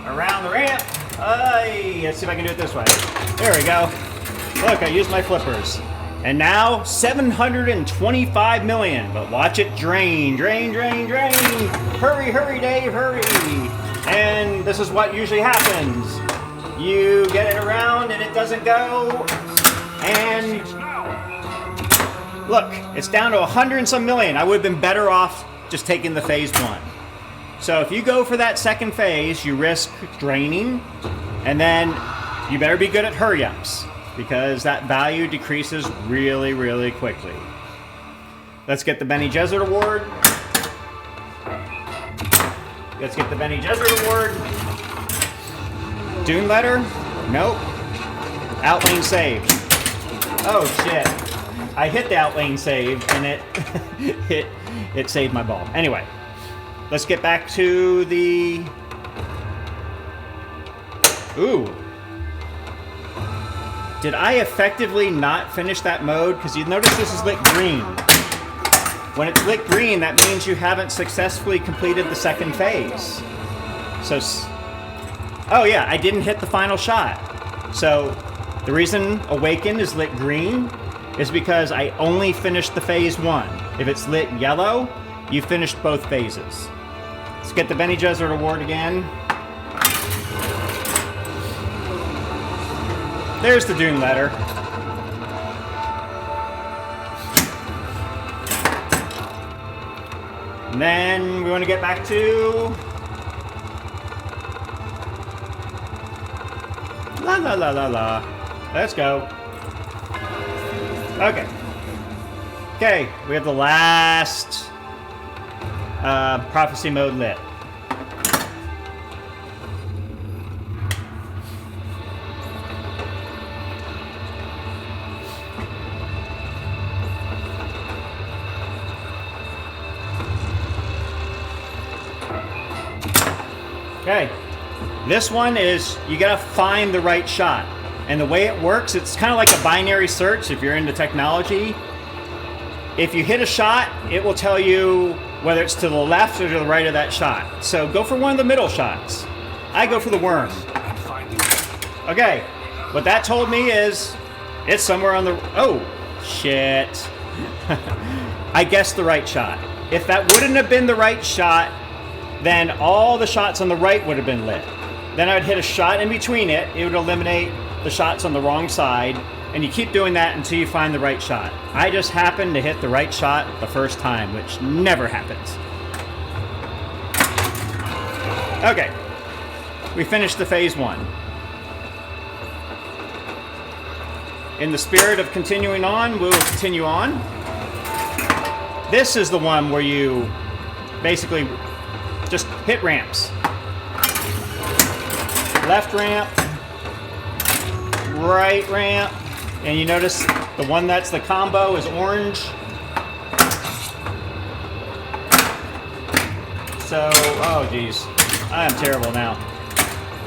Around the ramp. Let's see if I can do it this way. There we go. Look, I used my flippers. And now 725 million. But watch it drain, drain, drain, drain. Hurry, hurry, Dave, hurry. And this is what usually happens. You get it around and it doesn't go. And look, it's down to 100 and some million. I would have been better off just taking the phase 1. So if you go for that second phase, you risk draining, and then you better be good at hurry-ups, because that value decreases really, really quickly. Let's get the Bene Gesserit Award. Let's get the Bene Gesserit Award. Dune Letter? Nope. Outlane save. Oh shit. I hit the outlane save and it saved my ball. Anyway, let's get back to the... Ooh. Did I effectively not finish that mode? Because you notice this is lit green. When it's lit green, that means you haven't successfully completed the second phase. So, oh yeah, I didn't hit the final shot. So, the reason Awaken is lit green is because I only finished the phase 1. If it's lit yellow, you finished both phases. Let's get the Bene Gesserit Award again. There's the Dune Letter. And then we want to get back to... La la la la la. Let's go. Okay. Okay, we have the last Phophecy mode lit. Okay, this one is, you gotta find the right shot. And the way it works, it's kind of like a binary search if you're into technology. If you hit a shot, it will tell you whether it's to the left or to the right of that shot. So go for one of the middle shots. I go for the worm. Okay, what that told me is, it's somewhere on the, oh, shit. I guessed the right shot. If that wouldn't have been the right shot, then all the shots on the right would have been lit. Then I would hit a shot in between it. It would eliminate the shots on the wrong side, and you keep doing that until you find the right shot. I just happened to hit the right shot the first time, which never happens. Okay, we finished the phase 1. In the spirit of continuing on, we'll continue on. This is the one where you basically just hit ramps. Left ramp, right ramp, and you notice the one that's the combo is orange. So, oh geez, I am terrible now.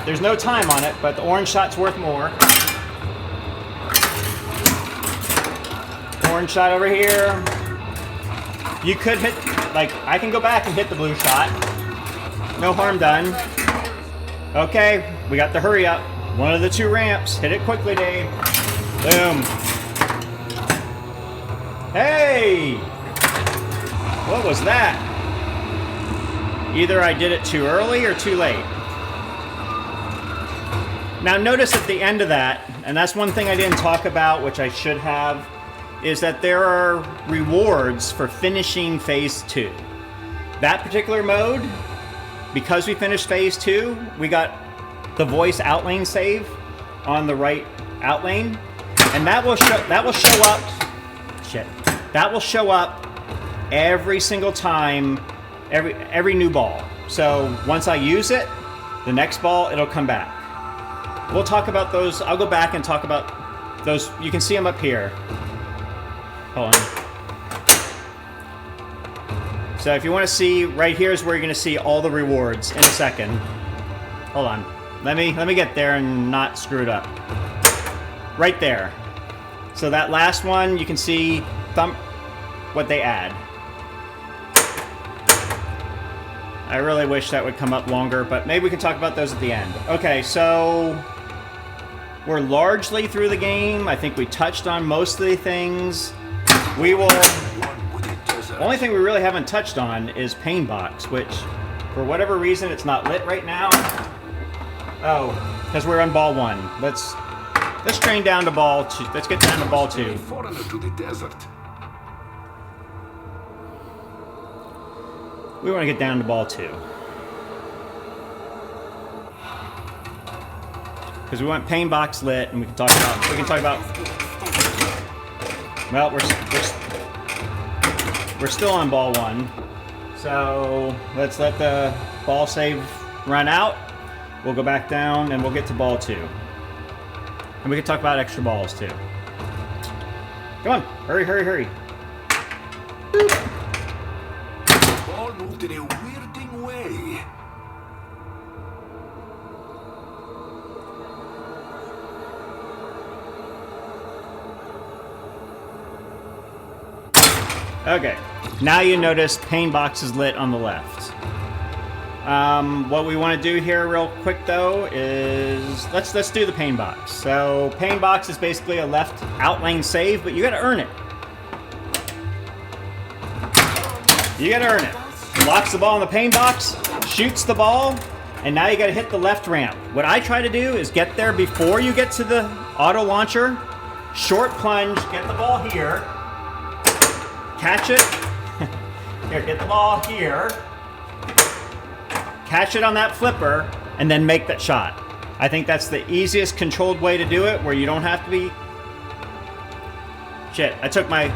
There's no time on it, but the orange shot's worth more. Orange shot over here. You could hit, like, I can go back and hit the blue shot. No harm done. Okay, we got the hurry up. One of the 2 ramps. Hit it quickly, Dave. Boom. Hey! What was that? Either I did it too early or too late. Now notice at the end of that, and that's one thing I didn't talk about, which I should have, is that there are rewards for finishing phase 2. That particular mode, because we finished phase 2, we got the voice outlane save on the right outlane, and that will show up. Shit. that will show up every single time, every new ball. So once I use it, the next ball, it'll come back. We'll talk about those. I'll go back and talk about those. You can see them up here. Hold on. So if you want to see, right here is where you're going to see all the rewards in a second. Hold on. Let me get there and not screw it up. Right there. So that last one, you can see what they add. I really wish that would come up longer, but maybe we can talk about those at the end. Okay, so we're largely through the game. I think we touched on most of the things. We will... The only thing we really haven't touched on is Painbox, which, for whatever reason, it's not lit right now. Oh, because we're on ball 1. Let's train down to ball 2. Let's get down to ball 2.
Foreigner to the desert.
We want to get down to ball 2. Because we want Painbox lit, and we can talk about. Well, we're still on ball 1, so let's let the ball save run out. We'll go back down, and we'll get to ball 2. And we can talk about extra balls, too. Come on. Hurry, hurry, hurry. Boop.
Ball moved in a weirding way.
Okay. Now you notice Painbox is lit on the left. What we want to do here real quick though is let's do the Painbox. So Painbox is basically a left outlane save, but you gotta earn it. You gotta earn it. Locks the ball in the Painbox, shoots the ball, and now you gotta hit the left ramp. What I try to do is get there before you get to the auto launcher, short plunge, get the ball here, catch it. Here, get the ball here. Catch it on that flipper, and then make that shot. I think that's the easiest controlled way to do it, where you don't have to be... Shit, I took my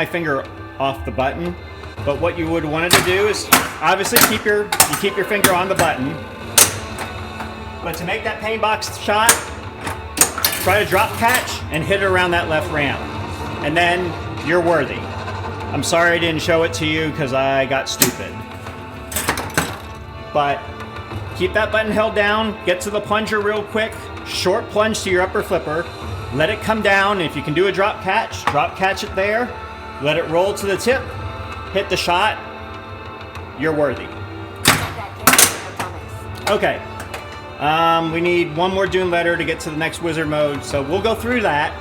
finger off the button, but what you would want to do is obviously keep your finger on the button. But to make that Painbox shot, try to drop catch and hit it around that left ramp. And then you're worthy. I'm sorry I didn't show it to you because I got stupid. But keep that button held down, get to the plunger real quick, short plunge to your upper flipper, let it come down. If you can do a drop catch it there, let it roll to the tip, hit the shot, you're worthy. Okay, we need one more Dune letter to get to the next wizard mode, so we'll go through that.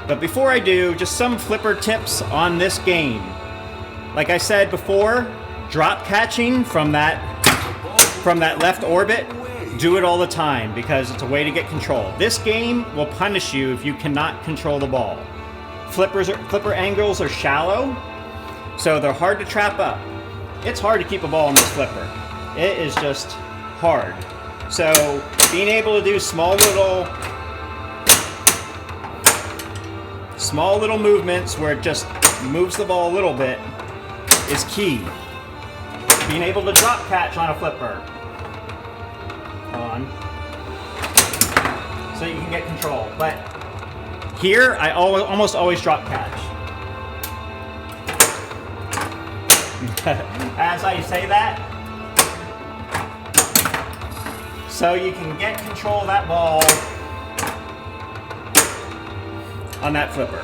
But before I do, just some flipper tips on this game. Like I said before, drop catching from that left orbit, do it all the time because it's a way to get control. This game will punish you if you cannot control the ball. Flipper angles are shallow, so they're hard to trap up. It's hard to keep a ball in this flipper. It is just hard. So being able to do small little movements where it just moves the ball a little bit is key. Being able to drop catch on a flipper. So you can get control. But here, I almost always drop catch. As I say that, so you can get control of that ball on that flipper.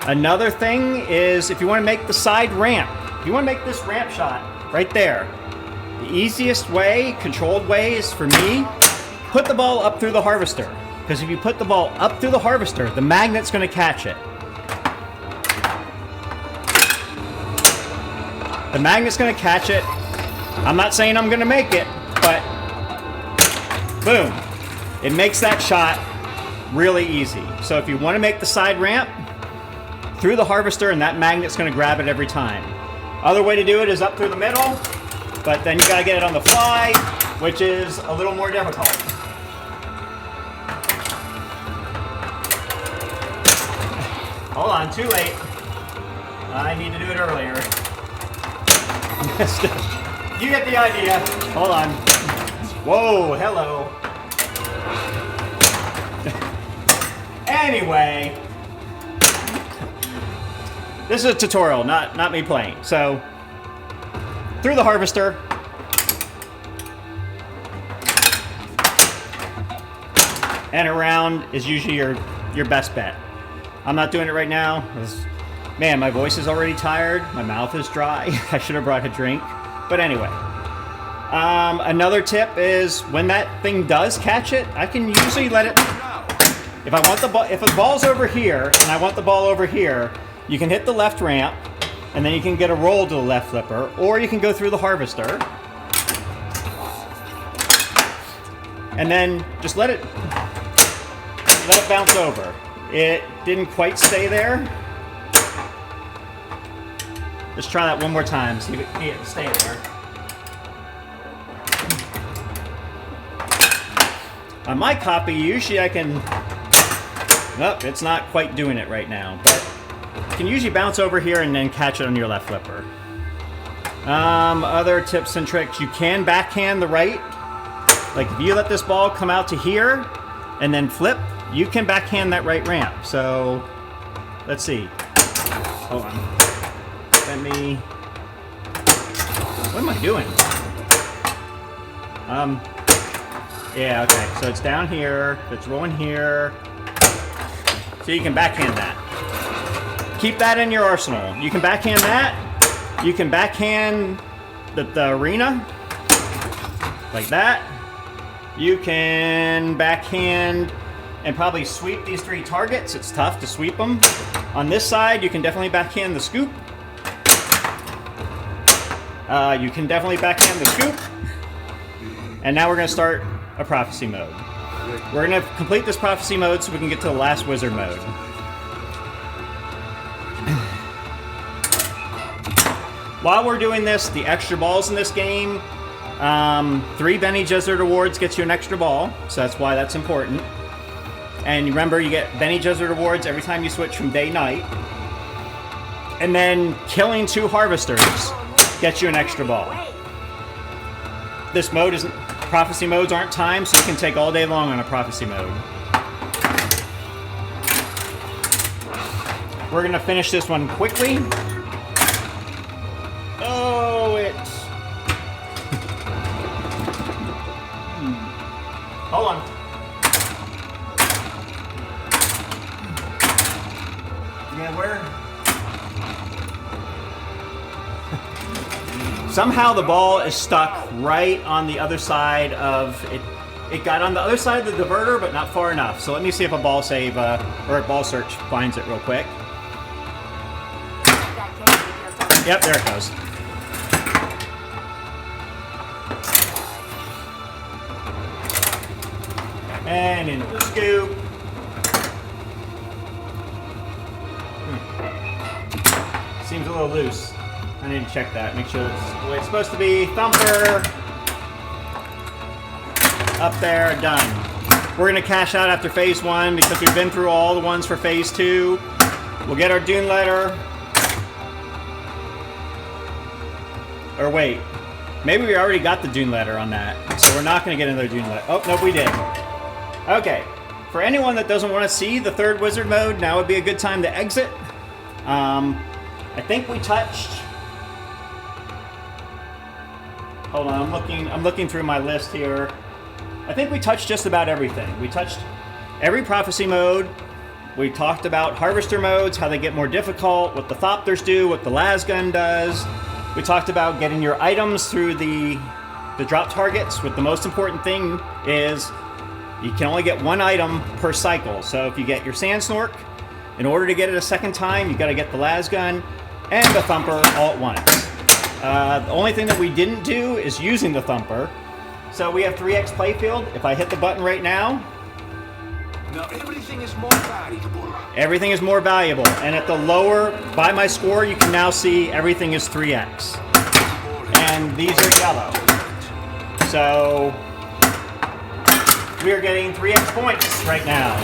Another thing is if you want to make the side ramp, if you want to make this ramp shot right there, the easiest way, controlled way is for me, put the ball up through the harvester. Because if you put the ball up through the harvester, the magnet's going to catch it. The magnet's going to catch it. I'm not saying I'm going to make it, but boom. It makes that shot really easy. So if you want to make the side ramp, through the harvester, and that magnet's going to grab it every time. Other way to do it is up through the middle, but then you got to get it on the fly, which is a little more difficult. Hold on, too late. I need to do it earlier. You get the idea. Hold on. Whoa, hello. Anyway, this is a tutorial, not me playing. So, through the harvester. And around is usually your best bet. I'm not doing it right now. Man, my voice is already tired. My mouth is dry. I should have brought a drink. But anyway. Another tip is when that thing does catch it, I can usually let it... If I want the ball, if the ball's over here and I want the ball over here, you can hit the left ramp and then you can get a roll to the left flipper, or you can go through the harvester and then just let it bounce over. It didn't quite stay there. Let's try that one more time. See if it can stay there. On my copy, usually I can... Nope, it's not quite doing it right now, but you can usually bounce over here and then catch it on your left flipper. Other tips and tricks, you can backhand the right. Like if you let this ball come out to here and then flip, you can backhand that right ramp. So, let's see. Hold on. Let me... What am I doing? Yeah, okay. So it's down here. It's rolling here. So you can backhand that. Keep that in your arsenal. You can backhand that. You can backhand the arena. Like that. You can backhand and probably sweep these three targets. It's tough to sweep them. On this side, you can definitely backhand the scoop. You can definitely backhand the scoop. And now we're going to start a prophecy mode. We're going to complete this prophecy mode so we can get to the last wizard mode. While we're doing this, the extra balls in this game, 3 Bene Gesserit awards gets you an extra ball, so that's why that's important. And remember, you get Bene Gesserit awards every time you switch from day-night. And then killing 2 harvesters gets you an extra ball. This mode isn't... Prophecy modes aren't timed, so you can take all day long on a prophecy mode. We're going to finish this one quickly. Oh, it's... Hold on. Yeah, where? Somehow the ball is stuck right on the other side of it. It got on the other side of the diverter, but not far enough. So let me see if a ball save or a ball search finds it real quick. Yep, there it goes. And into the scoop. Seems a little loose. I need to check that, make sure it's the way it's supposed to be. Thumper. Up there, done. We're going to cash out after phase 1 because we've been through all the ones for phase 2. We'll get our Dune letter. Or wait, maybe we already got the Dune letter on that, so we're not going to get another Dune letter. Oh, nope, we did. Okay, for anyone that doesn't want to see the 3rd wizard mode, now would be a good time to exit. I think we touched... Hold on, I'm looking through my list here. I think we touched just about everything. We touched every prophecy mode. We talked about harvester modes, how they get more difficult, what the Thopters do, what the lasgun does. We talked about getting your items through the drop targets, with the most important thing is you can only get 1 item per cycle. So if you get your sand snork, in order to get it a second time, you got to get the lasgun and the Thumper all at once. The only thing that we didn't do is using the Thumper. So we have 3x playfield. If I hit the button right now,
everything is more valuable.
Everything is more valuable. And at the lower, by my score, you can now see everything is 3x. And these are yellow. So we are getting 3x points right now.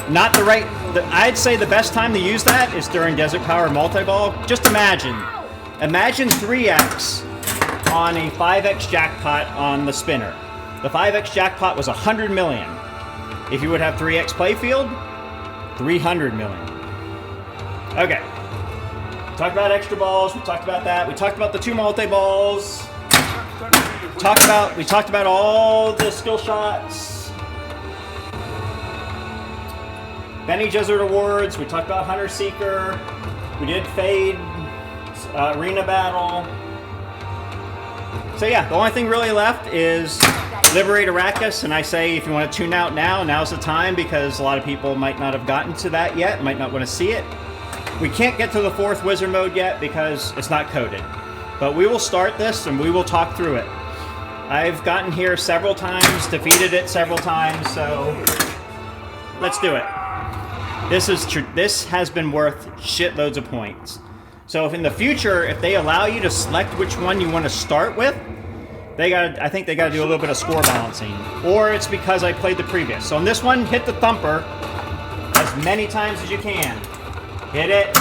Not the right I'd say the best time to use that is during Desert Power Multiball. Just imagine 3x on a 5x jackpot on the spinner. The 5x jackpot was 100 million. If you would have 3x playfield, 300 million. Okay. Talked about extra balls. We talked about that. We talked about the 2 multi-balls. We talked about all the skill shots. Bene Gesserit awards. We talked about Hunter Seeker. We did Feyd arena battle. So yeah, the only thing really left is Liberate Arakkis, and I say if you want to tune out now, now's the time, because a lot of people might not have gotten to that yet, might not want to see it. We can't get to the 4th wizard mode yet because it's not coded. But we will start this and we will talk through it. I've gotten here several times, defeated it several times, so let's do it. This has been worth shitloads of points. So if in the future, if they allow you to select which one you want to start with, I think they gotta do a little bit of score balancing. Or it's because I played the previous. So on this one, hit the Thumper as many times as you can. Hit it,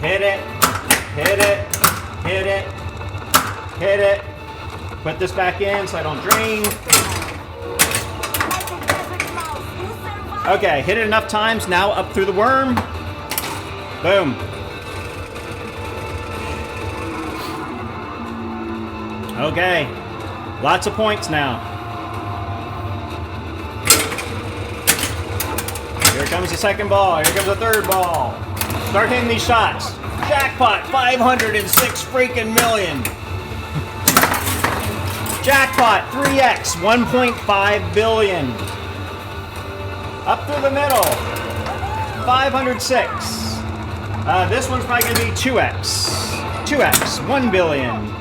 hit it, hit it, hit it, hit it. Put this back in so I don't drain. Okay, hit it enough times. Now up through the worm. Boom. Okay, lots of points now. Here comes the second ball. Here comes the third ball. Start hitting these shots. Jackpot, 506 freaking million. Jackpot, 3x, 1.5 billion. Up through the middle, 506. This one's probably gonna be 2x. 2x, 1 billion.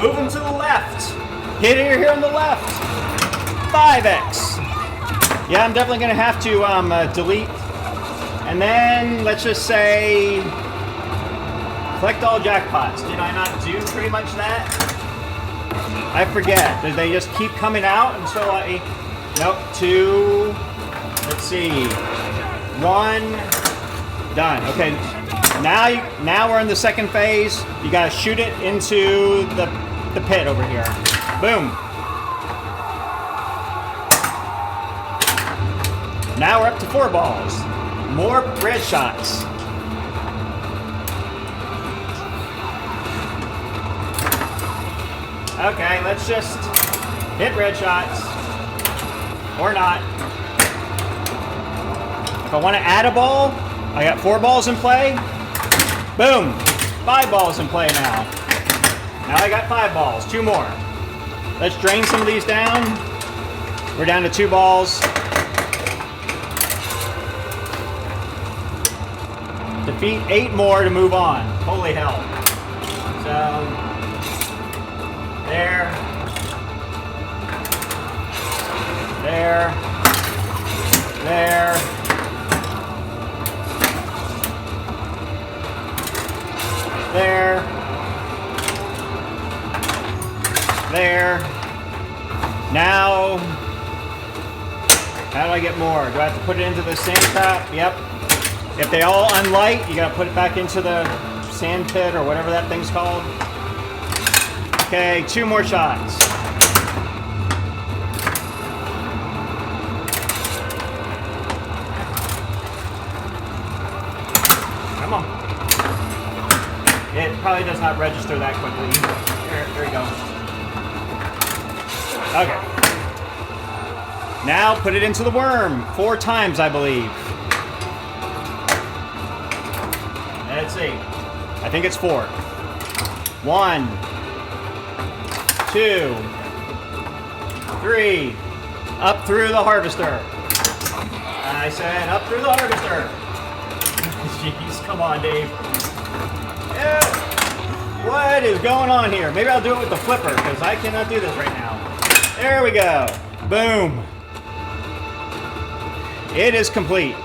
Moving to the left. Hit it here on the left. 5x. Yeah, I'm definitely gonna have to delete. And then let's just say collect all jackpots. Did I not do pretty much that? I forget. Did they just keep coming out until I? Nope. 2. Let's see. 1. Done. Okay. Now we're in the second phase. You gotta shoot it into the pit over here. Boom. Now we're up to 4 balls. More red shots. Okay, let's just hit red shots. Or not. If I want to add a ball, I got 4 balls in play. Boom. 5 balls in play now. Now I got 5 balls. 2 more. Let's drain some of these down. We're down to 2 balls. Defeat 8 more to move on. Holy hell. So, there. There. There. There. There. Now, how do I get more? Do I have to put it into the sand trap? Yep. If they all unlight, you gotta put it back into the sand pit or whatever that thing's called. Okay, 2 more shots. Come on. It probably does not register that quickly. There you go. Okay. Now put it into the worm. 4 times, I believe. Let's see. I think it's 4. 1, 2, 3. Up through the harvester. I said up through the harvester. Jeez, come on, Dave. Yeah. What is going on here? Maybe I'll do it with the flipper, because I cannot do this right now. There we go. Boom. It is complete.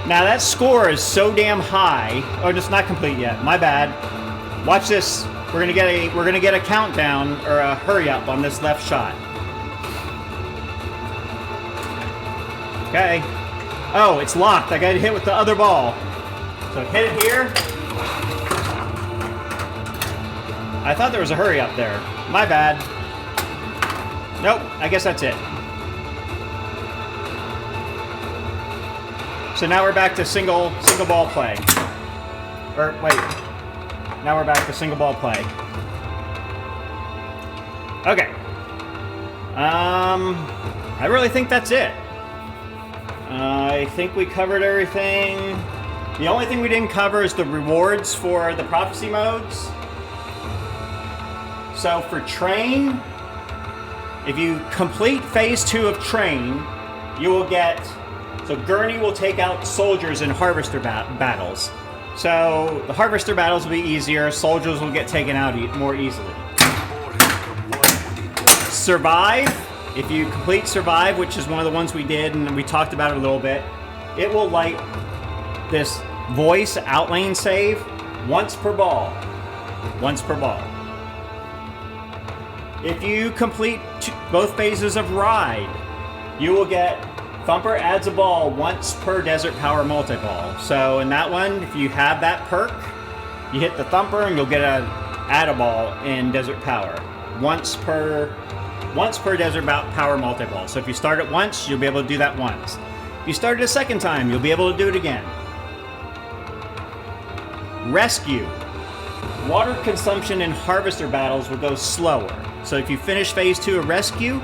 Now that score is so damn high. Oh, it's not complete yet. My bad. Watch this. We're gonna get a countdown or a hurry up on this left shot. Okay. Oh, it's locked. I got to hit with the other ball. So hit it here. I thought there was a hurry up there. My bad. Nope, I guess that's it. So now we're back to single ball play. Or wait. Now we're back to single ball play. Okay. I really think that's it. I think we covered everything. The only thing we didn't cover is the rewards for the prophecy modes. So for train, if you complete phase 2 of train, you will get, so Gurney will take out soldiers in harvester battles. So the harvester battles will be easier, soldiers will get taken out more easily. Survive, if you complete Survive, which is one of the ones we did and we talked about it a little bit, it will light this voice outlane save once per ball. Once per ball. If you complete both phases of Ride, you will get Thumper adds a ball once per Desert Power Multiball. So in that one, if you have that perk, you hit the Thumper and you'll get a add a ball in Desert Power. Once per Desert Power Multiball. So if you start it once, you'll be able to do that once. If you start it a second time, you'll be able to do it again. Rescue. Water consumption in harvester battles will go slower. So if you finish phase 2 of Rescue,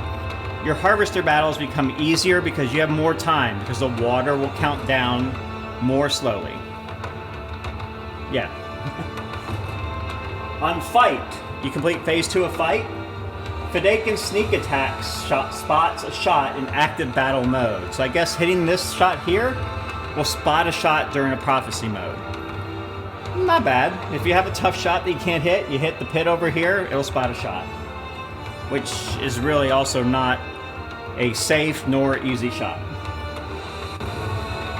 your harvester battles become easier because you have more time, because the water will count down more slowly. Yeah. On Fight, you complete phase 2 of Fight. Fedaykin sneak attacks spots a shot in active battle mode. So I guess hitting this shot here will spot a shot during a prophecy mode. Not bad. If you have a tough shot that you can't hit, you hit the pit over here, it'll spot a shot. Which is really also not a safe nor easy shot.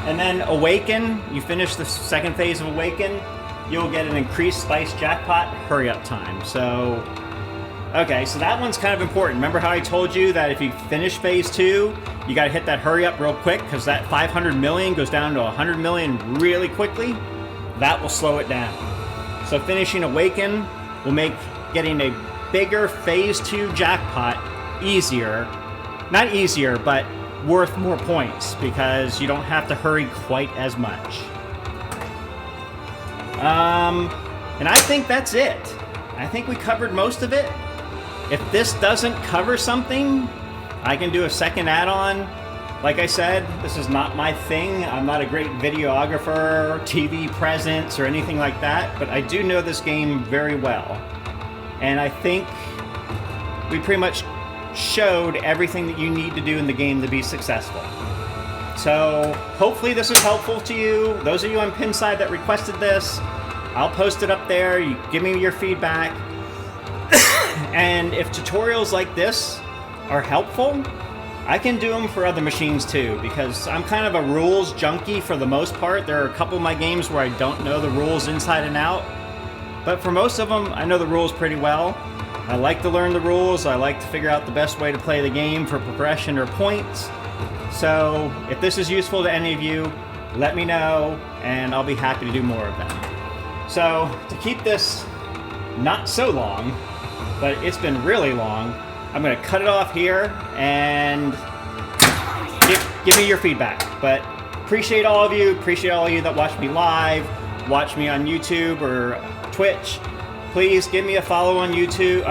And then Awaken, you finish the second phase of Awaken, you'll get an increased spice jackpot hurry up time. So, okay, so that one's kind of important. Remember how I told you that if you finish phase 2, you gotta hit that hurry up real quick because that 500 million goes down to 100 million really quickly? That will slow it down. So finishing Awaken will make getting a bigger phase 2 jackpot easier. Not easier, but worth more points because you don't have to hurry quite as much. And I think that's it. I think we covered most of it. If this doesn't cover something, I can do a second add-on. Like I said, this is not my thing. I'm not a great videographer, TV presence, or anything like that, but I do know this game very well. And I think we pretty much showed everything that you need to do in the game to be successful. So hopefully this is helpful to you. Those of you on Pinside that requested this, I'll post it up there. You give me your feedback. And if tutorials like this are helpful, I can do them for other machines too, because I'm kind of a rules junkie for the most part. There are a couple of my games where I don't know the rules inside and out, but for most of them, I know the rules pretty well. I like to learn the rules. I like to figure out the best way to play the game for progression or points. So if this is useful to any of you, let me know, and I'll be happy to do more of them. So to keep this not so long, but it's been really long, I'm going to cut it off here and give me your feedback. But appreciate all of you. Appreciate all of you that watch me live, watch me on YouTube or Twitch. Please give me a follow on YouTube.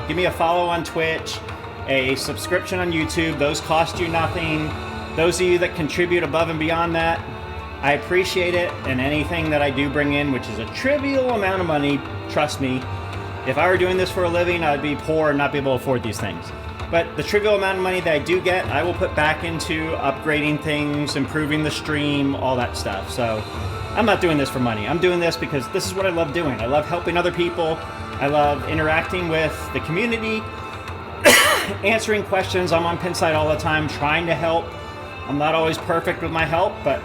Give me a follow on Twitch, a subscription on YouTube. Those cost you nothing. Those of you that contribute above and beyond that, I appreciate it. And anything that I do bring in, which is a trivial amount of money, trust me, if I were doing this for a living, I'd be poor and not be able to afford these things. But the trivial amount of money that I do get, I will put back into upgrading things, improving the stream, all that stuff. So I'm not doing this for money. I'm doing this because this is what I love doing. I love helping other people. I love interacting with the community, answering questions. I'm on Pinside all the time, trying to help. I'm not always perfect with my help, but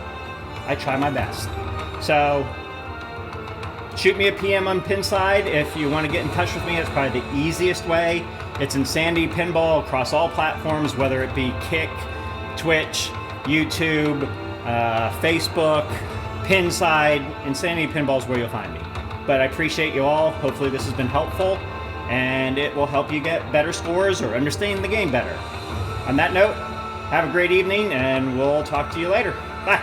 I try my best. So shoot me a PM on Pinside if you want to get in touch with me. It's probably the easiest way. It's Insanity Pinball across all platforms, whether it be Kick, Twitch, YouTube, Facebook, Pinside, Insanity Pinball is where you'll find me. But I appreciate you all. Hopefully this has been helpful, and it will help you get better scores or understand the game better. On that note, have a great evening, and we'll talk to you later. Bye.